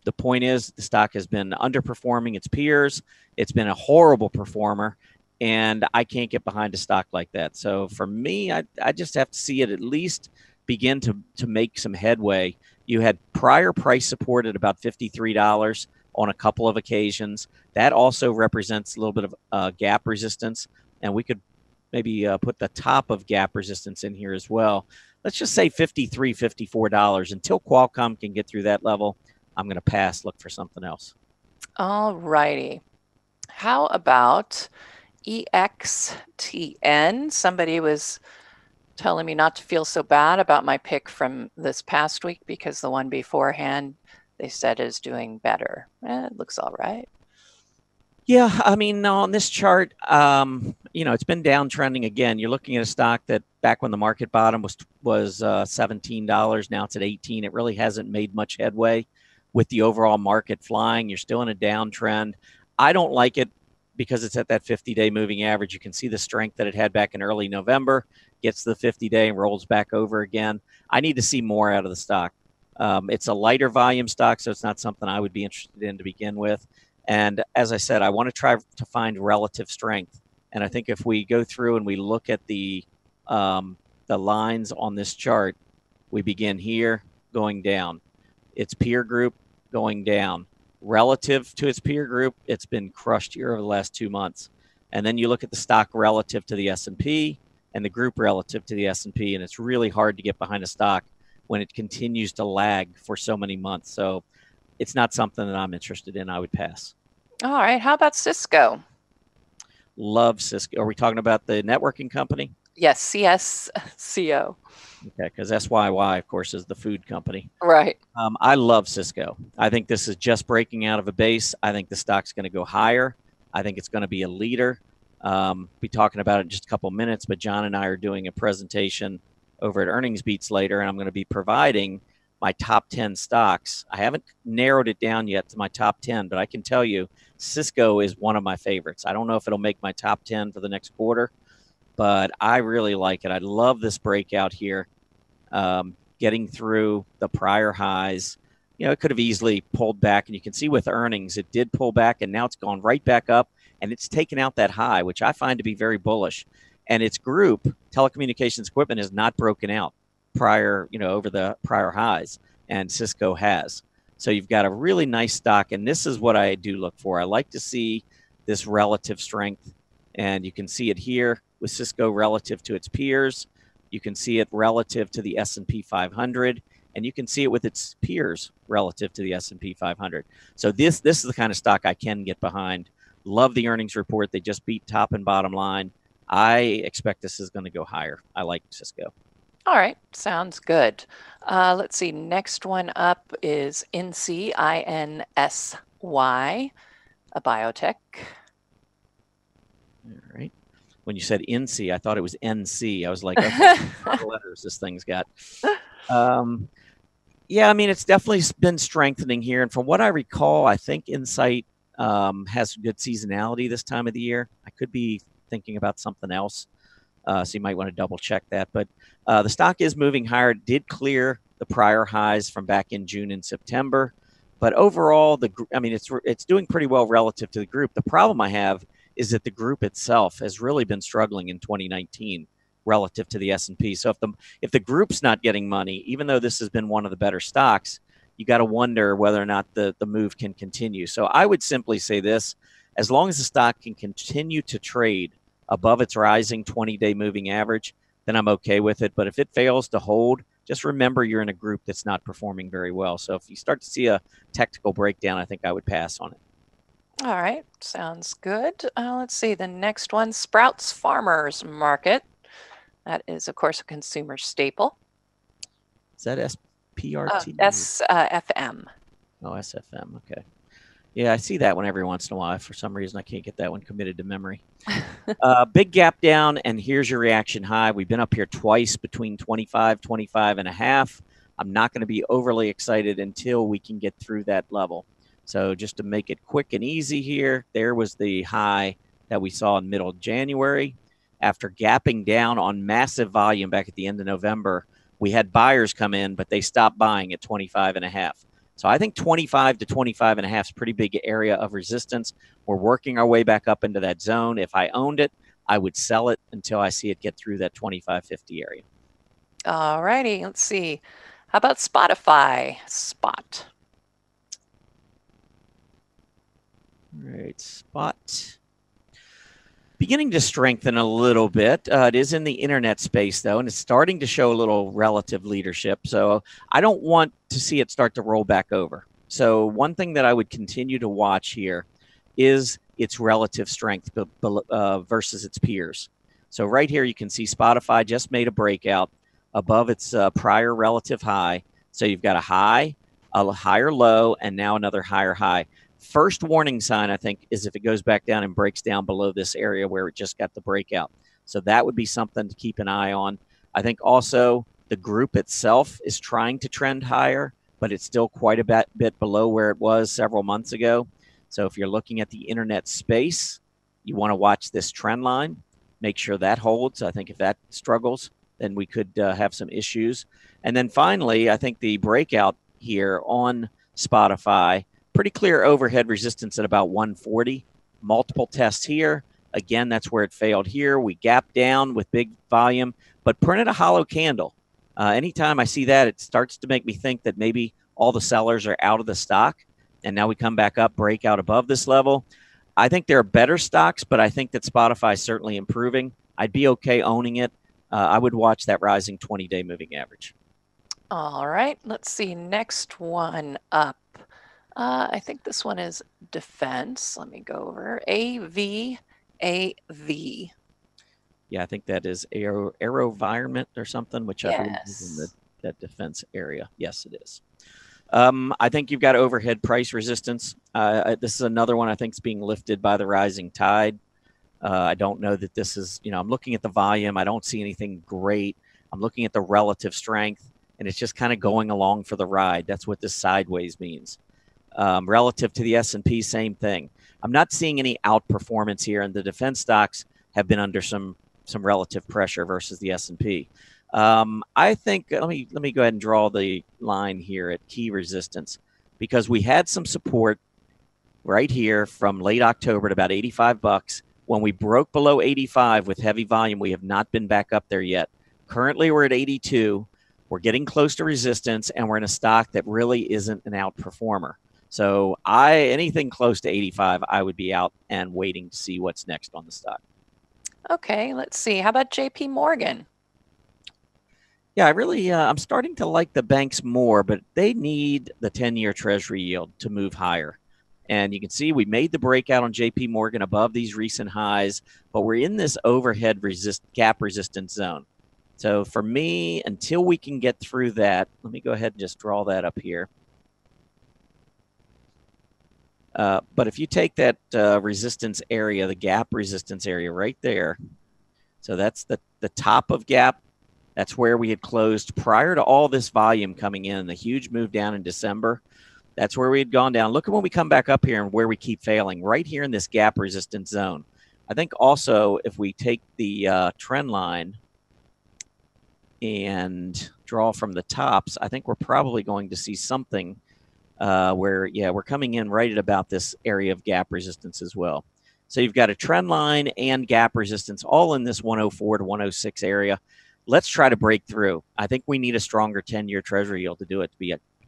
The point is the stock has been underperforming its peers. It's been a horrible performer, and I can't get behind a stock like that. So for me, I just have to see it at least begin to make some headway. You had prior price support at about $53 on a couple of occasions. That also represents a little bit of gap resistance, and we could maybe put the top of gap resistance in here as well. Let's just say $53, $54. Until QUALCOMM can get through that level, I'm going to pass, look for something else. All righty. How about EXTN? Somebody was telling me not to feel so bad about my pick from this past week because the one beforehand they said is doing better. It looks all right. Yeah, I mean, on this chart, it's been downtrending again. You're looking at a stock that back when the market bottom was $17. Now it's at $18. It really hasn't made much headway with the overall market flying. You're still in a downtrend. I don't like it because it's at that 50-day moving average. You can see the strength that it had back in early November, gets to the 50-day and rolls back over again. I need to see more out of the stock. It's a lighter volume stock, so it's not something I would be interested in to begin with. And as I said, I want to try to find relative strength. And I think if we go through and we look at the lines on this chart, we begin here going down. Its peer group going down. Relative to its peer group, it's been crushed here over the last 2 months. And then you look at the stock relative to the S&P, and the group relative to the S&P, and it's really hard to get behind a stock when it continues to lag for so many months. So it's not something that I'm interested in. I would pass. All right. How about Cisco? Love Cisco. Are we talking about the networking company? Yes, CSCO. Okay, because SYY, of course, is the food company. Right. I love Cisco. I think this is just breaking out of a base. I think the stock's going to go higher. I think it's going to be a leader. Be talking about it in just a couple minutes, but John and I are doing a presentation over at Earnings Beats later, and I'm going to be providing my top 10 stocks. I haven't narrowed it down yet to my top 10, but I can tell you Cisco is one of my favorites. I don't know if it'll make my top 10 for the next quarter, but I really like it. I love this breakout here, getting through the prior highs. You know, it could have easily pulled back, and you can see with earnings, it did pull back, and now it's gone right back up, and it's taken out that high, which I find to be very bullish. And its group, telecommunications equipment, is not broken out prior, over the prior highs, and Cisco has. So you've got a really nice stock, and this is what I do look for. I like to see this relative strength, and you can see it here with Cisco relative to its peers. You can see it relative to the S&P 500, and you can see it with its peers relative to the S&P 500. So this is the kind of stock I can get behind. Love the earnings report. They just beat top and bottom line. I expect this is going to go higher. I like Cisco. All right, sounds good. Let's see. Next one up is INSY, INSY, a biotech. All right. When you said INSY, I thought it was NC. I was like, okay, what letters this thing's got. Yeah, I mean, it's definitely been strengthening here. And from what I recall, I think Insight has good seasonality this time of the year. I could be thinking about something else. So you might want to double check that. But the stock is moving higher. It did clear the prior highs from back in June and September. But overall, it's doing pretty well relative to the group. The problem I have is that the group itself has really been struggling in 2019 relative to the S&P. So if the group's not getting money, even though this has been one of the better stocks, you got to wonder whether or not the move can continue. So I would simply say this: as long as the stock can continue to trade above its rising 20-day moving average, then I'm okay with it. But if it fails to hold, just remember you're in a group that's not performing very well. So if you start to see a technical breakdown, I think I would pass on it. All right, sounds good. Let's see, the next one, Sprouts Farmers Market. That is, of course, a consumer staple. Is that SPRT? SFM. Oh, SFM, okay. Yeah, I see that one every once in a while. For some reason, I can't get that one committed to memory. Big gap down, and here's your reaction high. We've been up here twice between 25, 25 and a half. I'm not going to be overly excited until we can get through that level. So just to make it quick and easy here, there was the high that we saw in middle of January. After gapping down on massive volume back at the end of November, we had buyers come in, but they stopped buying at 25 and a half. So I think 25 to 25 and a half is a pretty big area of resistance. We're working our way back up into that zone. If I owned it, I would sell it until I see it get through that 25.50 area. All righty, let's see. How about Spotify? Spot. All right, Spot. Beginning to strengthen a little bit. It is in the internet space, though, and it's starting to show a little relative leadership. So I don't want to see it start to roll back over. So one thing that I would continue to watch here is its relative strength versus its peers. So right here, you can see Spotify just made a breakout above its prior relative high. So you've got a high, a higher low, and now another higher high. First warning sign, I think, is if it goes back down and breaks down below this area where it just got the breakout. So that would be something to keep an eye on. I think also the group itself is trying to trend higher, but it's still quite a bit below where it was several months ago. So if you're looking at the internet space, you want to watch this trend line, make sure that holds. I think if that struggles, then we could have some issues. And then finally, I think the breakout here on Spotify, pretty clear overhead resistance at about 140. Multiple tests here. Again, that's where it failed here. We gapped down with big volume, but printed a hollow candle. Anytime I see that, it starts to make me think that maybe all the sellers are out of the stock, and now we come back up, break out above this level. I think there are better stocks, but I think that Spotify is certainly improving. I'd be okay owning it. I would watch that rising 20-day moving average. All right, let's see. Next one up. I think this one is defense. Let me go over AVAV. Yeah, I think that is AeroVironment or something, which I believe is in that defense area. Yes, it is. I think you've got overhead price resistance. This is another one I think is being lifted by the rising tide. I don't know that this is, I'm looking at the volume. I don't see anything great. I'm looking at the relative strength, and it's just kind of going along for the ride. That's what this sideways means. Relative to the S&P, same thing. I'm not seeing any outperformance here, and the defense stocks have been under some relative pressure versus the S&P. I think let me go ahead and draw the line here at key resistance, because we had some support right here from late October at about $85. When we broke below 85 with heavy volume, we have not been back up there yet. Currently, we're at 82. We're getting close to resistance, and we're in a stock that really isn't an outperformer. So anything close to 85, I would be out and waiting to see what's next on the stock. Okay, let's see. How about JP Morgan? Yeah, I really, I'm starting to like the banks more, but they need the 10-year Treasury yield to move higher. And you can see we made the breakout on JP Morgan above these recent highs, but we're in this overhead gap resistance zone. So for me, until we can get through that, let me go ahead and just draw that up here. But if you take that resistance area, the gap resistance area right there, so that's the top of gap. That's where we had closed prior to all this volume coming in, the huge move down in December. That's where we had gone down. Look at when we come back up here and where we keep failing, right here in this gap resistance zone. I think also if we take the trend line and draw from the tops, I think we're probably going to see something where, yeah, we're coming in right at about this area of gap resistance as well. So you've got a trend line and gap resistance all in this 104 to 106 area. Let's try to break through. I think we need a stronger 10-year Treasury yield to do it,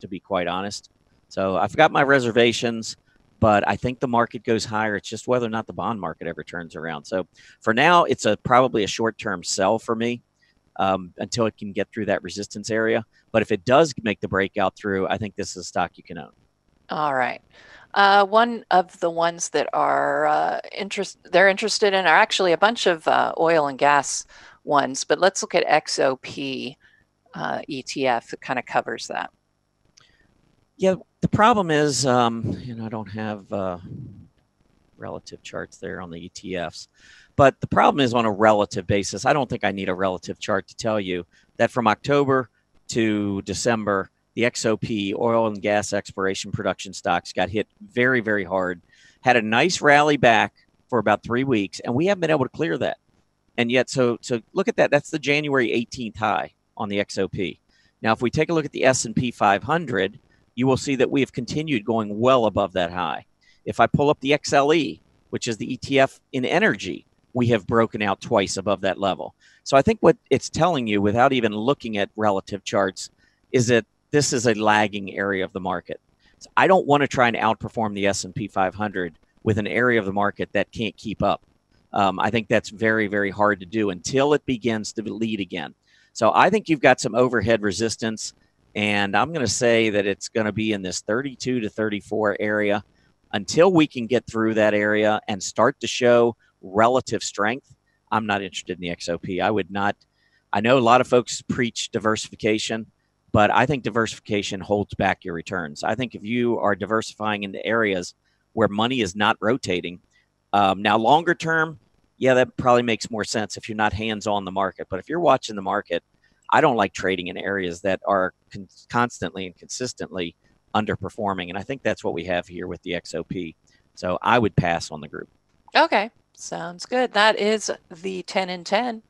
to be quite honest. So I've got my reservations, but I think the market goes higher. It's just whether or not the bond market ever turns around. So for now, it's probably a short-term sell for me until it can get through that resistance area. But if it does make the breakout through, I think this is a stock you can own. All right. One of the ones that are they're interested in are actually a bunch of oil and gas ones, but let's look at XOP ETF that kind of covers that. Yeah, the problem is, I don't have relative charts there on the ETFs. But the problem is on a relative basis. I don't think I need a relative chart to tell you that from October to December, the XOP, oil and gas exploration production stocks, got hit very, very hard, had a nice rally back for about 3 weeks, and we haven't been able to clear that. And yet, so look at that. That's the January 18th high on the XOP. Now, if we take a look at the S&P 500, you will see that we have continued going well above that high. If I pull up the XLE, which is the ETF in energy, we have broken out twice above that level. So I think what it's telling you, without even looking at relative charts, is that this is a lagging area of the market. So I don't want to try and outperform the S&P 500 with an area of the market that can't keep up. I think that's very, very hard to do until it begins to lead again. So I think you've got some overhead resistance, and I'm going to say that it's going to be in this 32 to 34 area. Until we can get through that area and start to show relative strength, I'm not interested in the XOP. I would not. I know a lot of folks preach diversification, but I think diversification holds back your returns. I think if you are diversifying into areas where money is not rotating, now longer term, yeah, that probably makes more sense if you're not hands-on the market. But if you're watching the market, I don't like trading in areas that are constantly and consistently underperforming. And I think that's what we have here with the XOP. So I would pass on the group. Okay, sounds good. That is the 10 and 10.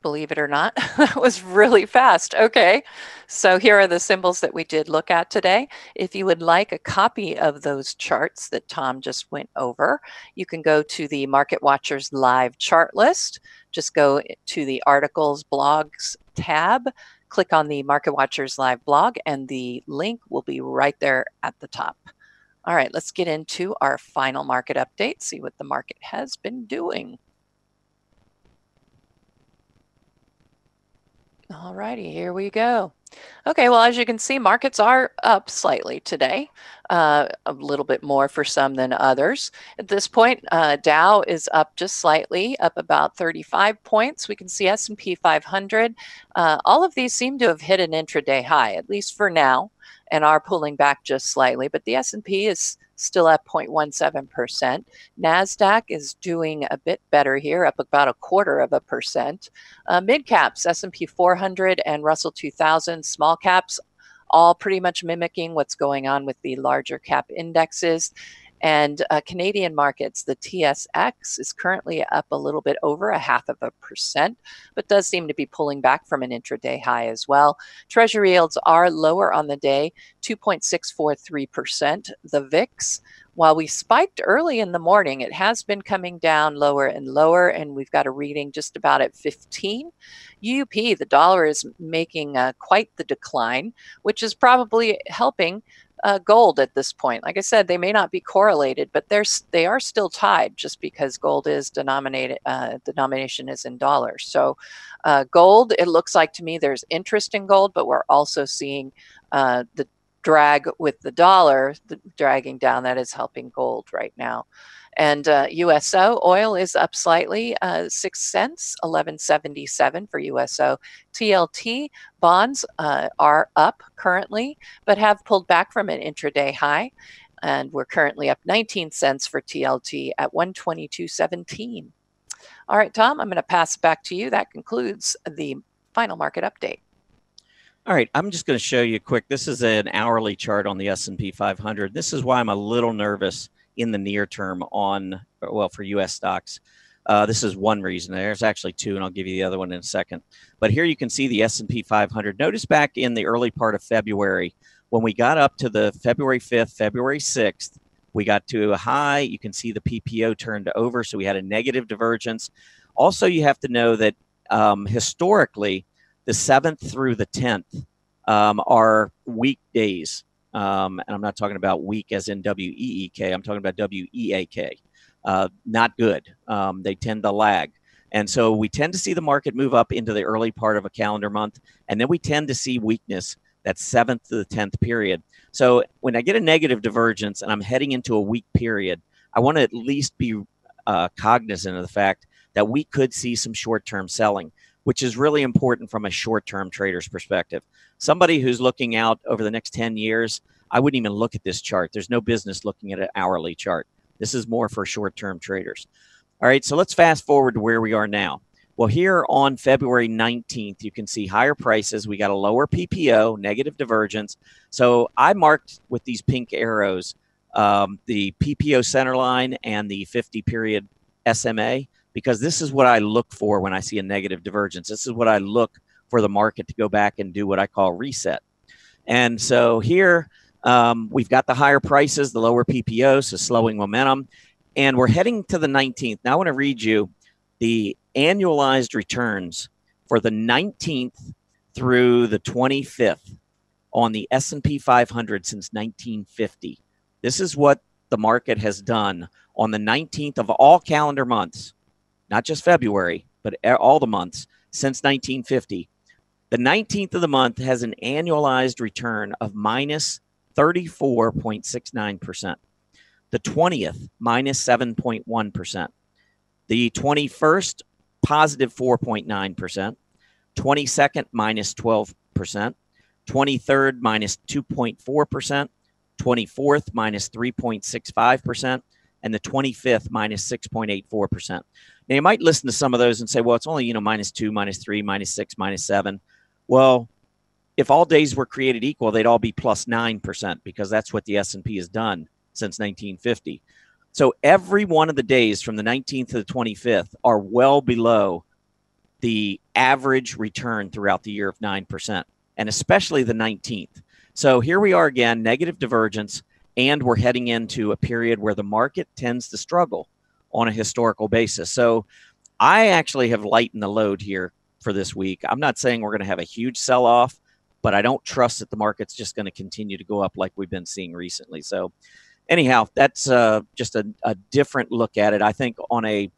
Believe it or not, that was really fast. Okay, so here are the symbols that we did look at today. If you would like a copy of those charts that Tom just went over, you can go to the Market Watchers live chart list. Just go to the articles, blogs tab, click on the Market Watchers live blog, and the link will be right there at the top. All right, let's get into our final market update, see what the market has been doing. All righty, here we go. Okay, well, as you can see, markets are up slightly today, a little bit more for some than others. At this point, Dow is up just slightly, up about 35 points. We can see S&P 500. All of these seem to have hit an intraday high, at least for now, and are pulling back just slightly, but the S&P is still at 0.17%. NASDAQ is doing a bit better here, up about 0.25%. Mid caps, S&P 400 and Russell 2000, small caps, all pretty much mimicking what's going on with the larger cap indexes. And Canadian markets, the TSX is currently up a little bit over 0.5%, but does seem to be pulling back from an intraday high as well. Treasury yields are lower on the day, 2.643%. The VIX, while we spiked early in the morning, it has been coming down lower and lower, and we've got a reading just about at 15. UUP, the dollar is making quite the decline, which is probably helping gold at this point. Like I said, they may not be correlated, but they are still tied just because gold is denomination is in dollars. So gold, it looks like to me there's interest in gold, but we're also seeing the drag with the dollar, dragging down, that is helping gold right now. And USO oil is up slightly, 6 cents, 11.77 for USO. TLT bonds are up currently, but have pulled back from an intraday high. And we're currently up 19 cents for TLT at 122.17. All right, Tom, I'm going to pass it back to you. That concludes the final market update. All right, I'm just going to show you quick. This is an hourly chart on the S&P 500. This is why I'm a little nervous in the near term on, well, for U.S. stocks. This is one reason. There's actually two, and I'll give you the other one in a second. But here you can see the S&P 500. Notice back in the early part of February, when we got up to the February 5th, February 6th, we got to a high. You can see the PPO turned over, so we had a negative divergence. Also, you have to know that historically, the 7th through the 10th are weak days. And I'm not talking about weak as in W-E-E-K. I'm talking about W-E-A-K. Not good. They tend to lag. And so we tend to see the market move up into the early part of a calendar month. And then we tend to see weakness that 7th to the 10th period. So when I get a negative divergence and I'm heading into a weak period, I want to at least be cognizant of the fact that we could see some short-term selling, which is really important from a short-term trader's perspective. Somebody who's looking out over the next 10 years, I wouldn't even look at this chart. There's no business looking at an hourly chart. This is more for short-term traders. All right, so let's fast forward to where we are now. Well, here on February 19th, you can see higher prices. We got a lower PPO, negative divergence. So I marked with these pink arrows the PPO center line and the 50-period SMA, because this is what I look for when I see a negative divergence. This is what I look for the market to go back and do what I call reset. And so here we've got the higher prices, the lower PPO, so slowing momentum. And we're heading to the 19th. Now I want to read you the annualized returns for the 19th through the 25th on the S&P 500 since 1950. This is what the market has done on the 19th of all calendar months, not just February, but all the months since 1950. The 19th of the month has an annualized return of minus 34.69%. The 20th, minus 7.1%. The 21st, positive 4.9%. 22nd, minus 12%. 23rd, minus 2.4%. 24th, minus 3.65%. And the 25th, minus 6.84%. Now, you might listen to some of those and say, well, it's only, minus 2, minus 3, minus 6, minus 7. Well, if all days were created equal, they'd all be plus 9%, because that's what the S&P has done since 1950. So every one of the days from the 19th to the 25th are well below the average return throughout the year of 9%, and especially the 19th. So here we are again, negative divergence, and we're heading into a period where the market tends to struggle on a historical basis. So I actually have lightened the load here for this week. I'm not saying we're going to have a huge sell-off, but I don't trust that the market's just going to continue to go up like we've been seeing recently. So anyhow, that's just a different look at it. I think on a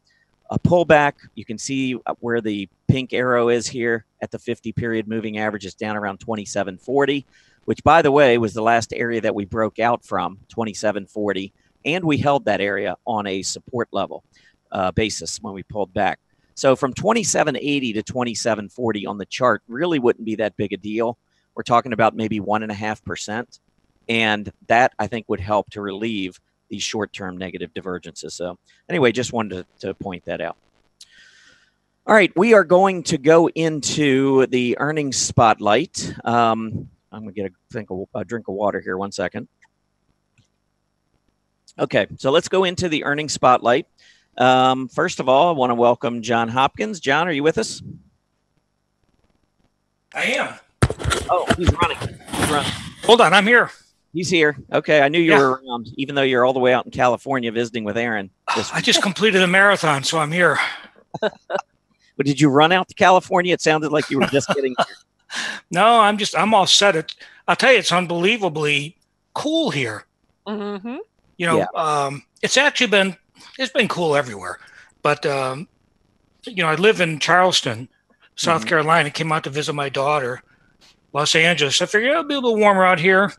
pullback, you can see where the pink arrow is here at the 50-period moving average is down around 27.40, which, by the way, was the last area that we broke out from, 27.40, and we held that area on a support level basis when we pulled back. So from 27.80 to 27.40 on the chart really wouldn't be that big a deal. We're talking about maybe 1.5%, and that, I think, would help to relieve these short-term negative divergences. So anyway, just wanted to point that out. All right, we are going to go into the earnings spotlight. I'm going to get a drink of water here, 1 second. Okay, so let's go into the earnings spotlight. First of all, I want to welcome John Hopkins. John, are you with us? I am. Oh, he's running. Hold on, I'm here. He's here. Okay, I knew you were around, even though you're all the way out in California visiting with Erin. I just completed a marathon, so I'm here. But did you run out to California? It sounded like you were just getting here. No, I'm all set. I'll tell you, it's unbelievably cool here. Mm-hmm. You know, it's been cool everywhere. But, you know, I live in Charleston, South Carolina, came out to visit my daughter, Los Angeles. I figured it'll be a little warmer out here.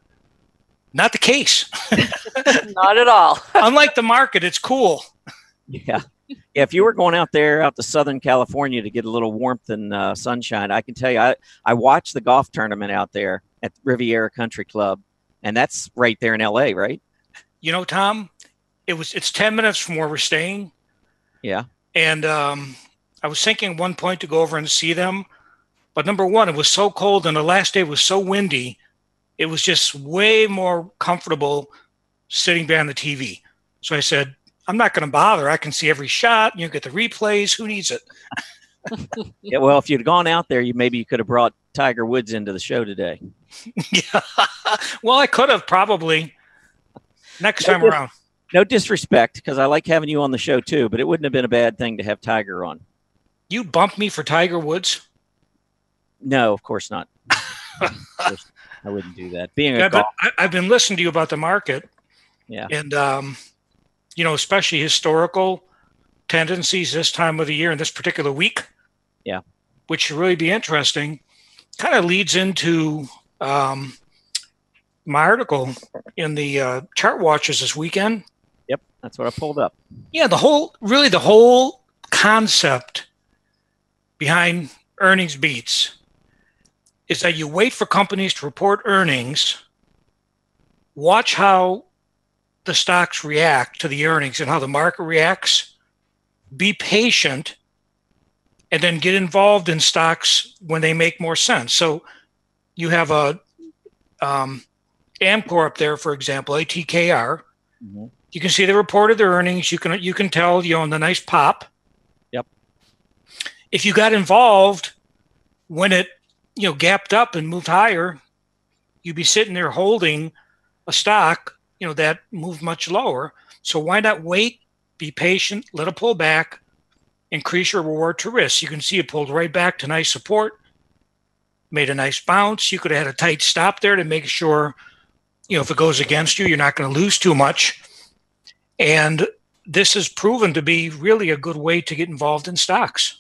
Not the case. Not at all. Unlike the market, it's cool. Yeah. Yeah, if you were going out there out to Southern California to get a little warmth and sunshine, I can tell you, I watched the golf tournament out there at Riviera Country Club, and that's right there in LA, right? You know, Tom, it's 10 minutes from where we're staying. Yeah. And I was thinking at one point to go over and see them, but number one, it was so cold, and the last day was so windy, it was just way more comfortable sitting behind the TV. So I said, I'm not going to bother. I can see every shot. You get the replays. Who needs it? Yeah, well, if you'd gone out there, maybe you could have brought Tiger Woods into the show today. Yeah. Well, I could have probably next time around. No disrespect, because I like having you on the show too, but it wouldn't have been a bad thing to have Tiger on. You bumped me for Tiger Woods? No, of course not. Of course, I wouldn't do that. I've been listening to you about the market. Yeah. And, you know, especially historical tendencies this time of the year and this particular week. Yeah. Which should really be interesting. Kind of leads into my article in the Chart Watchers this weekend. Yep, that's what I pulled up. Yeah, the whole concept behind earnings beats is that you wait for companies to report earnings, watch how the stocks react to the earnings and how the market reacts, be patient, and then get involved in stocks when they make more sense. So you have a Amcor up there, for example, ATKR. Mm-hmm. You can see they reported their earnings. You can tell, you know, in the nice pop. Yep. If you got involved when it, you know, gapped up and moved higher, you'd be sitting there holding a stock, you know, that moved much lower. So why not wait, be patient, let it pull back, increase your reward to risk. You can see it pulled right back to nice support, made a nice bounce. You could have had a tight stop there to make sure, you know, if it goes against you, you're not going to lose too much. And this has proven to be really a good way to get involved in stocks.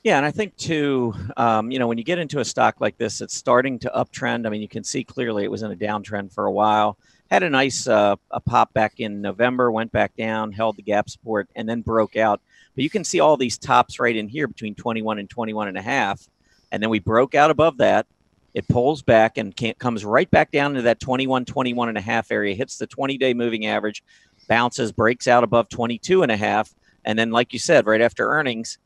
Yeah, and I think too, you know, when you get into a stock like this, it's starting to uptrend. I mean, you can see clearly it was in a downtrend for a while. Had a nice a pop back in November, went back down, held the gap support, and then broke out. But you can see all these tops right in here between 21 and 21.5. And then we broke out above that. It pulls back and comes right back down to that 21, 21.5 area, hits the 20-day moving average, bounces, breaks out above 22.5. And then, like you said, right after earnings,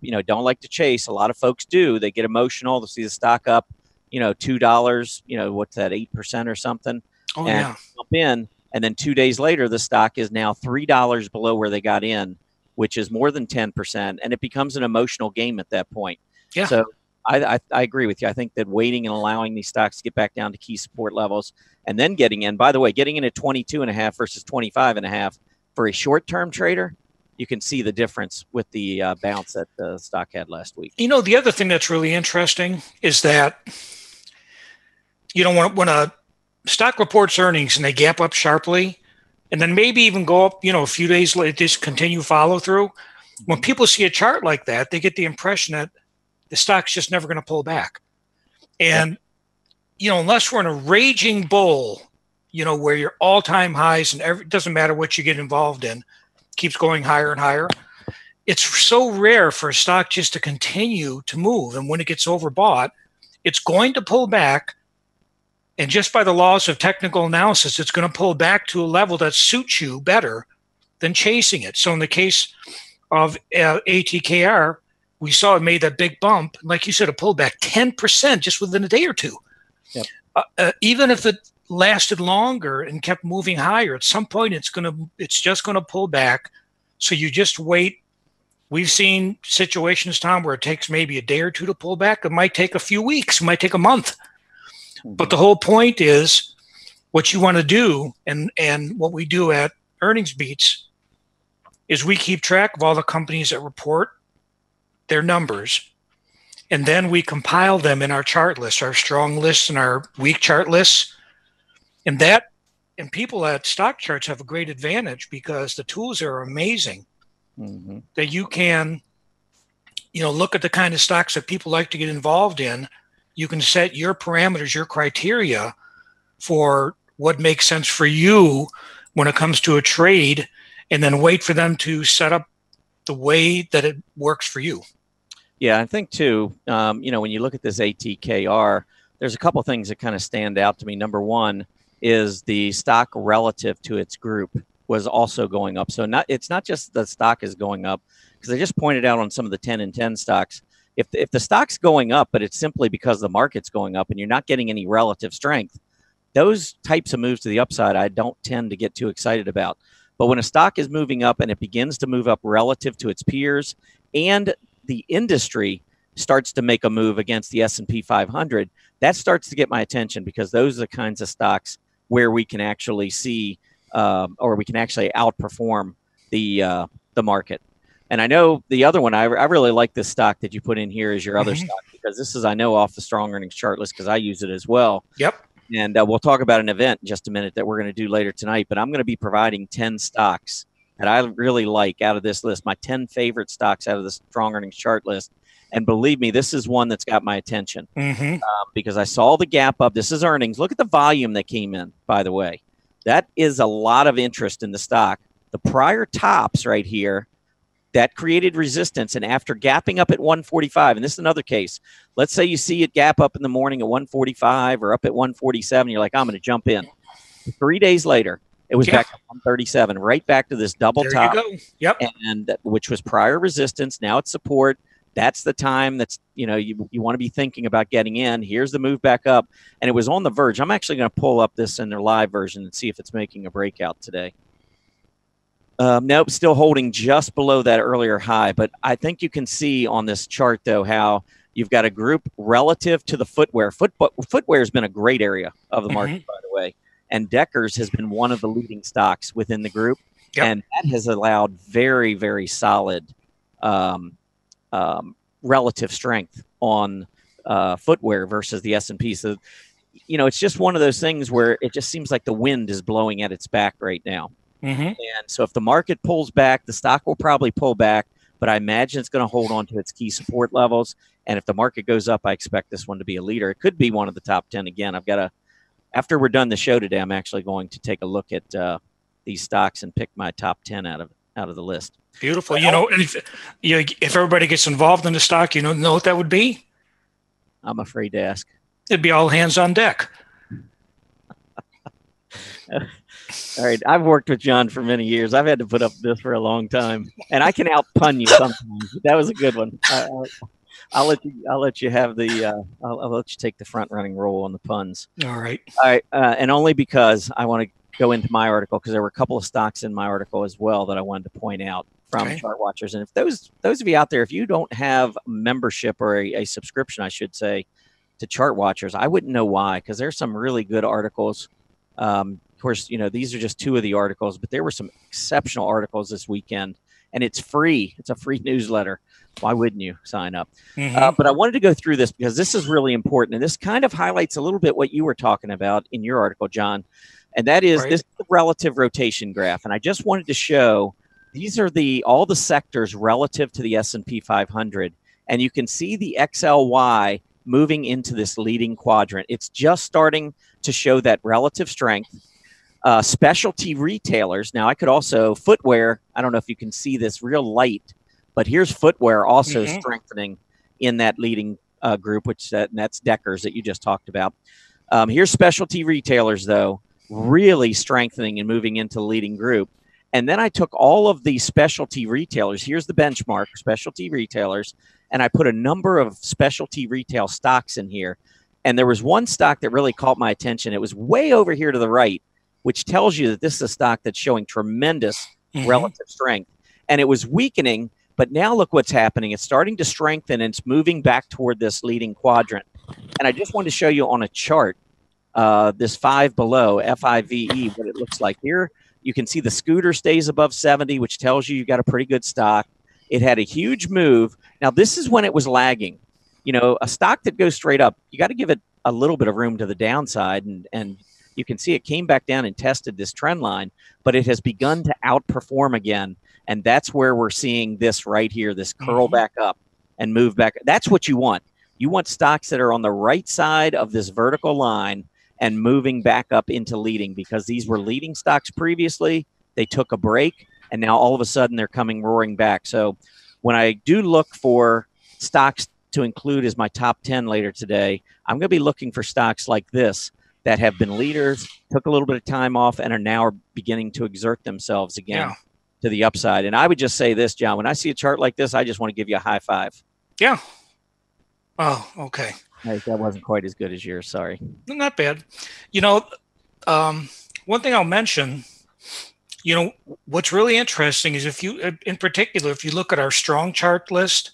you know, don't like to chase. A lot of folks do. They get emotional. They see the stock up, you know, $2, you know, what's that, 8% or something. Oh, and yeah. Jump in, and then 2 days later, the stock is now $3 below where they got in, which is more than 10%, and it becomes an emotional game at that point. Yeah. So I agree with you. I think that waiting and allowing these stocks to get back down to key support levels, and then getting in. By the way, getting in at 22.5 versus 25.5 for a short-term trader, you can see the difference with the bounce that the stock had last week. You know, the other thing that's really interesting is that, you know, when a stock reports earnings and they gap up sharply and then maybe even go up, you know, a few days later, just continue follow through, When people see a chart like that, they get the impression that the stock's just never going to pull back. And, you know, unless we're in a raging bull, you know, where your all-time highs and it doesn't matter what you get involved in, keeps going higher and higher. It's so rare for a stock just to continue to move. And when it gets overbought, it's going to pull back. And just by the laws of technical analysis, it's going to pull back to a level that suits you better than chasing it. So in the case of ATKR, we saw it made that big bump. Like you said, it pulled back 10% just within a day or two. Yep. Even if it lasted longer and kept moving higher, at some point it's just going to pull back. So you just wait. We've seen situations, Tom, where it takes maybe a day or two to pull back. It might take a few weeks. It might take a month. But the whole point is what you want to do, and what we do at Earnings Beats is we keep track of all the companies that report their numbers, and then we compile them in our chart lists, our strong lists and our weak chart lists. And people at StockCharts have a great advantage because the tools are amazing. That you can, you know, look at the kind of stocks that people like to get involved in. You can set your parameters, your criteria for what makes sense for you when it comes to a trade, and then wait for them to set up the way that it works for you. Yeah, I think too, you know, when you look at this ATKR, there's a couple things that kind of stand out to me. Number one is the stock relative to its group was also going up. So it's not just the stock is going up, because I just pointed out on some of the 10 and 10 stocks, if the stock's going up, but it's simply because the market's going up and you're not getting any relative strength, those types of moves to the upside, I don't tend to get too excited about. But when a stock is moving up and it begins to move up relative to its peers, and the industry starts to make a move against the S&P 500, that starts to get my attention, because those are the kinds of stocks where we can actually see or we can actually outperform the market. And I know the other one, I really like this stock that you put in here as your other stock, because this is, I know, off the strong earnings chart list, because I use it as well. Yep. And we'll talk about an event in just a minute that we're going to do later tonight. But I'm going to be providing 10 stocks that I really like out of this list, my 10 favorite stocks out of the strong earnings chart list. And believe me, this is one that's got my attention because I saw the gap up. This is earnings. Look at the volume that came in, by the way. That is a lot of interest in the stock. The prior tops right here, that created resistance. And after gapping up at 145, and this is another case, let's say you see it gap up in the morning at 145 or up at 147, you're like, I'm going to jump in. 3 days later, it was back at 137, right back to this double top. There you go. Yep. And which was prior resistance. Now it's support. That's the time that's, you know, you want to be thinking about getting in. Here's the move back up. And it was on the verge. I'm actually going to pull up this in their live version and see if it's making a breakout today. Nope, still holding just below that earlier high. But I think you can see on this chart, though, how you've got a group relative to the footwear. Footwear has been a great area of the market, by the way. And Deckers has been one of the leading stocks within the group. Yep. And that has allowed very, very solid relative strength on footwear versus the S&P. So, you know, it's just one of those things where it just seems like the wind is blowing at its back right now. And so if the market pulls back, the stock will probably pull back, but I imagine it's going to hold on to its key support levels. And if the market goes up, I expect this one to be a leader. It could be one of the top 10 again. I've got to, after we're done the show today, I'm actually going to take a look at these stocks and pick my top 10 out of the list. Beautiful. You know, if everybody gets involved in the stock, you know what that would be? I'm afraid to ask. It'd be all hands on deck. All right. I've worked with John for many years. I've had to put up with this for a long time, and I can out-pun you sometimes. That was a good one. I'll let you have the. I'll let you take the front-running role on the puns. All right. All right. And only because I want to go into my article, because there were a couple of stocks in my article as well that I wanted to point out from Chart Watchers. And if those of you out there, if you don't have membership or a subscription, I should say, to Chart Watchers, I wouldn't know why, because there's some really good articles. Of course, you know, these are just two of the articles, but there were some exceptional articles this weekend, and it's free. It's a free newsletter. Why wouldn't you sign up? But I wanted to go through this because this is really important, and this kind of highlights a little bit what you were talking about in your article, John, and that is this relative rotation graph. And I just wanted to show These are all the sectors relative to the S&P 500. And you can see the XLY moving into this leading quadrant. It's just starting to show that relative strength. Specialty retailers. Now, I could also, footwear, I don't know if you can see this real light, but here's footwear also strengthening in that leading group, which that's Deckers that you just talked about. Here's specialty retailers, though, really strengthening and moving into the leading group. And then I took all of these specialty retailers. Here's the benchmark, specialty retailers, and I put a number of specialty retail stocks in here. And there was one stock that really caught my attention. It was way over here to the right, which tells you that this is a stock that's showing tremendous relative strength. And it was weakening, but now look what's happening. It's starting to strengthen, and it's moving back toward this leading quadrant. And I just wanted to show you on a chart, this 5 below, FIVE, what it looks like here. You can see the scooter stays above 70, which tells you got a pretty good stock. It had a huge move. Now, this is when it was lagging. You know, a stock that goes straight up, you got to give it a little bit of room to the downside. And you can see it came back down and tested this trend line, but it has begun to outperform again. And that's where we're seeing this right here, this curl back up and move back. That's what you want. You want stocks that are on the right side of this vertical line and moving back up into leading, because these were leading stocks previously. They took a break, and now all of a sudden they're coming roaring back. So when I do look for stocks to include as my top 10 later today, I'm going to be looking for stocks like this that have been leaders, took a little bit of time off, and are now beginning to exert themselves again to the upside. And I would just say this, John, when I see a chart like this, I just want to give you a high five. Yeah. Oh, okay. That wasn't quite as good as yours. Sorry. Not bad. You know, one thing I'll mention, you know, what's really interesting is if you, in particular, if you look at our strong chart list,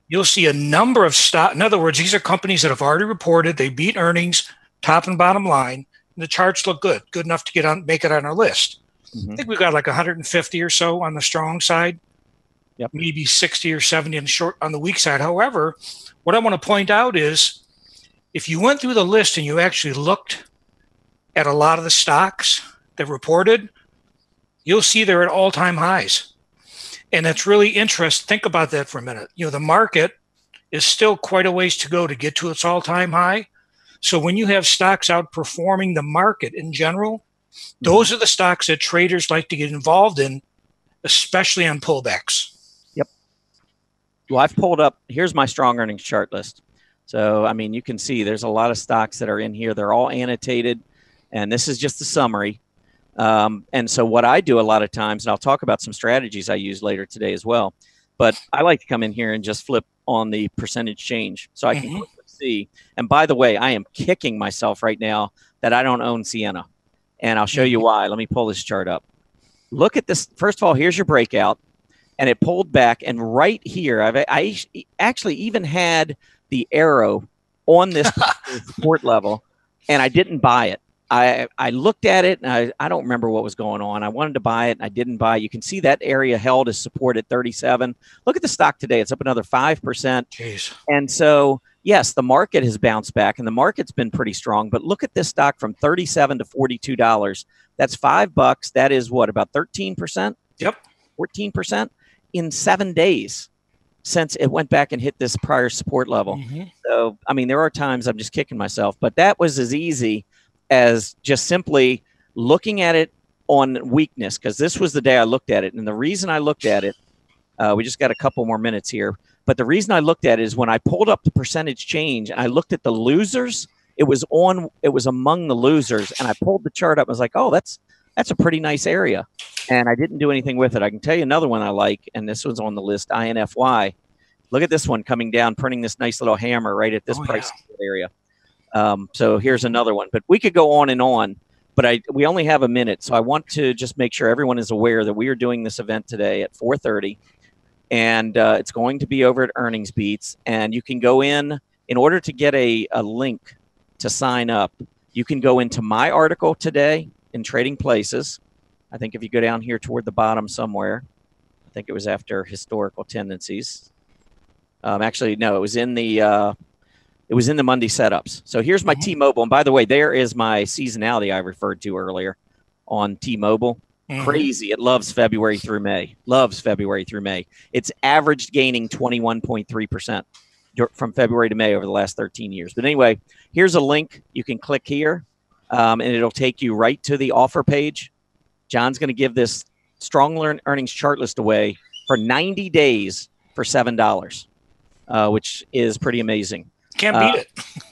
you'll see a number of stock. In other words, these are companies that have already reported. They beat earnings, top and bottom line. And the charts look good enough to make it on our list. I think we've got like 150 or so on the strong side. Maybe 60 or 70 on the weak side. However, what I want to point out is if you went through the list and you actually looked at a lot of the stocks that reported, you'll see they're at all-time highs. And that's really interesting. Think about that for a minute. You know, the market is still quite a ways to go to get to its all-time high. So when you have stocks outperforming the market in general, those are the stocks that traders like to get involved in, especially on pullbacks. Well, I've pulled up, here's my strong earnings chart list. So, I mean, you can see there's a lot of stocks that are in here. They're all annotated, and this is just a summary. And so what I do a lot of times, and I'll talk about some strategies I use later today as well, but I like to come in here and just flip on the percentage change so I can quickly see. And by the way, I am kicking myself right now that I don't own Sienna. And I'll show you why. Let me pull this chart up. Look at this. First of all, here's your breakout. And it pulled back, and right here, I actually even had the arrow on this support level, and I didn't buy it. I looked at it, and I don't remember what was going on. I wanted to buy it, and I didn't buy it. You can see that area held as support at 37. Look at the stock today. It's up another 5%. Jeez. And so, yes, the market has bounced back, and the market's been pretty strong. But look at this stock from $37 to $42. That's $5. That is what, about 13%? Yep. 14%? In 7 days since it went back and hit this prior support level. So, I mean, there are times I'm just kicking myself, but that was as easy as just simply looking at it on weakness, because this was the day I looked at it. And the reason I looked at it, we just got a couple more minutes here, but the reason I looked at it is when I pulled up the percentage change and I looked at the losers, it was among the losers, and I pulled the chart up. I was like, oh, that's a pretty nice area. And I didn't do anything with it. I can tell you another one I like, and this one's on the list, INFY. Look at this one coming down, printing this nice little hammer right at this price area. So here's another one. But we could go on, but we only have a minute. So I want to just make sure everyone is aware that we are doing this event today at 4:30. And it's going to be over at Earnings Beats. And you can go in order to get a link to sign up. You can go into my article today in Trading Places. I think if you go down here toward the bottom somewhere, I think it was after historical tendencies. Actually, no, it was in the Monday setups. So here's my T-Mobile. And by the way, there is my seasonality I referred to earlier on T-Mobile. Crazy. It loves February through May. Loves February through May. It's averaged gaining 21.3% from February to May over the last 13 years. But anyway, here's a link. You can click here, and it'll take you right to the offer page. John's going to give this strong earnings chart list away for 90 days for $7, which is pretty amazing. Can't beat it.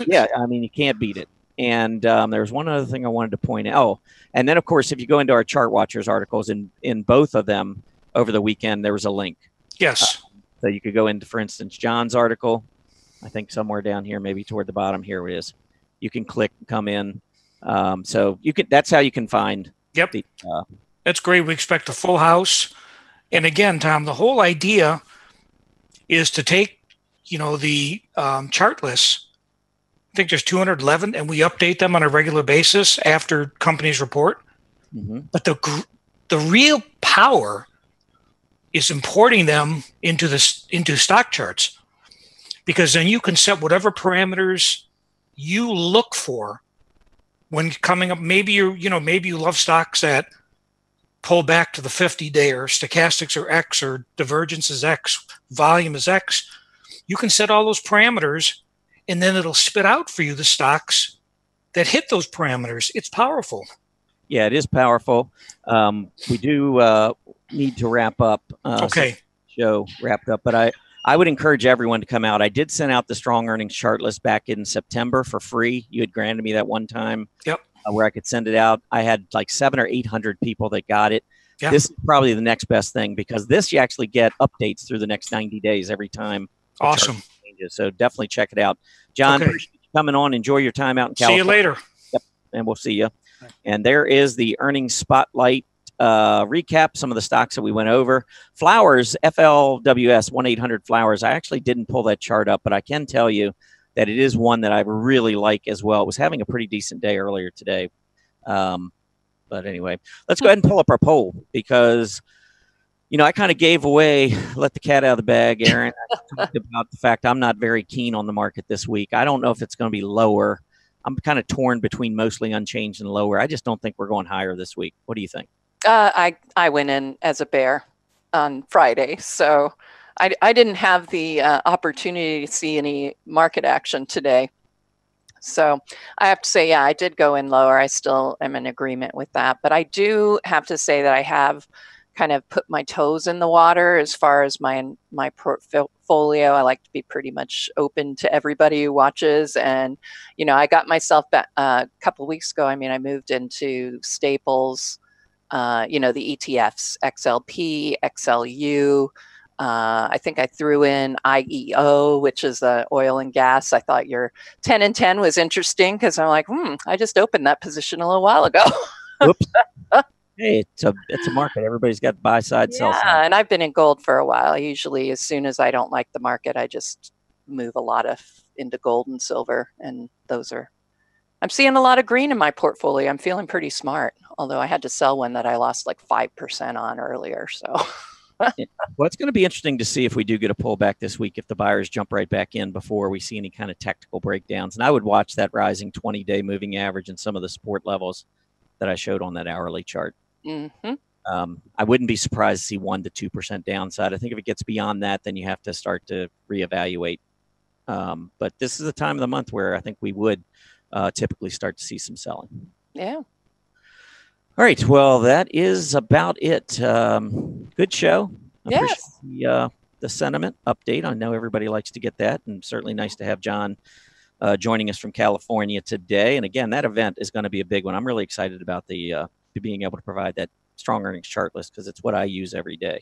Yeah, I mean, you can't beat it. And there's one other thing I wanted to point out. Oh, and then, of course, if you go into our Chart Watchers articles, in both of them over the weekend, there was a link. Yes. So you could go into, for instance, John's article. I think somewhere down here, maybe toward the bottom, here it is. You can click and come in. So you can. That's how you can find. Yep. That's great. We expect a full house. And again, Tom, the whole idea is to take, the chart lists. I think there's 211, and we update them on a regular basis after companies report. But the real power is importing them into stock charts, because then you can set whatever parameters you look for when coming up. Maybe you love stocks that pull back to the 50-day, or stochastics are X, or divergence is X, volume is X. You can set all those parameters, and then it'll spit out for you the stocks that hit those parameters. It's powerful. Yeah, it is powerful. We do need to wrap up. Okay. Show wrapped up, but I would encourage everyone to come out. I did send out the strong earnings chart list back in September for free. You had granted me that one time. Yep. Where I could send it out. I had like 700 or 800 people that got it. Yeah. This is probably the next best thing, because this you actually get updates through the next 90 days every time. Awesome. Changes. So definitely check it out. John, appreciate you coming on. Enjoy your time out in California. See you later. Yep. And we'll see you. And there is the earnings spotlight recap, some of the stocks that we went over. Flowers, FLWS 1-800 Flowers. I actually didn't pull that chart up, but I can tell you that it is one that I really like as well. It was having a pretty decent day earlier today. But anyway, let's go ahead and pull up our poll, because, I kind of gave away, let the cat out of the bag, Erin. I talked about the fact I'm not very keen on the market this week. I don't know if it's going to be lower. I'm kind of torn between mostly unchanged and lower. I just don't think we're going higher this week. What do you think? I went in as a bear on Friday, so I didn't have the opportunity to see any market action today. So I have to say, yeah, I did go in lower. I still am in agreement with that. But I do have to say that I have kind of put my toes in the water as far as my portfolio. I like to be pretty much open to everybody who watches. And, I got myself back a couple of weeks ago. I mean, I moved into staples, the ETFs, XLP, XLU. I think I threw in IEO, which is oil and gas. I thought your 10 and 10 was interesting, because I'm like, I just opened that position a little while ago. Whoops. Hey, it's a market. Everybody's got buy side, sell side. Yeah, and I've been in gold for a while. Usually, as soon as I don't like the market, I just move a lot into gold and silver, and I'm seeing a lot of green in my portfolio. I'm feeling pretty smart, although I had to sell one that I lost like 5% on earlier. So. Well, it's going to be interesting to see if we do get a pullback this week, if the buyers jump right back in before we see any kind of technical breakdowns. And I would watch that rising 20-day moving average and some of the support levels that I showed on that hourly chart. I wouldn't be surprised to see 1 to 2% downside. I think if it gets beyond that, then you have to start to reevaluate. But this is the time of the month where I think we would typically start to see some selling. Yeah. All right. Well, that is about it. Good show. I appreciate the sentiment update. I know everybody likes to get that, and certainly nice to have John joining us from California today. And again, that event is going to be a big one. I'm really excited about being able to provide that strong earnings chart list, because it's what I use every day.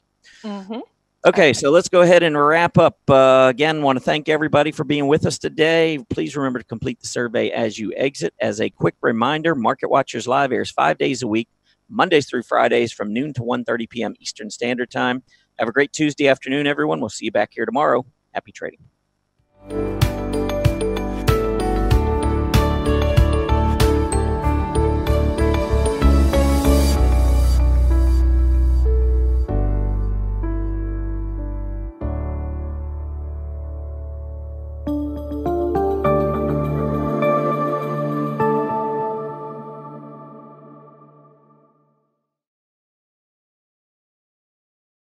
Okay, so let's go ahead and wrap up. Again, want to thank everybody for being with us today. Please remember to complete the survey as you exit. As a quick reminder, Market Watchers Live airs 5 days a week, Mondays through Fridays from noon to 1:30 p.m. Eastern Standard Time. Have a great Tuesday afternoon, everyone. We'll see you back here tomorrow. Happy trading.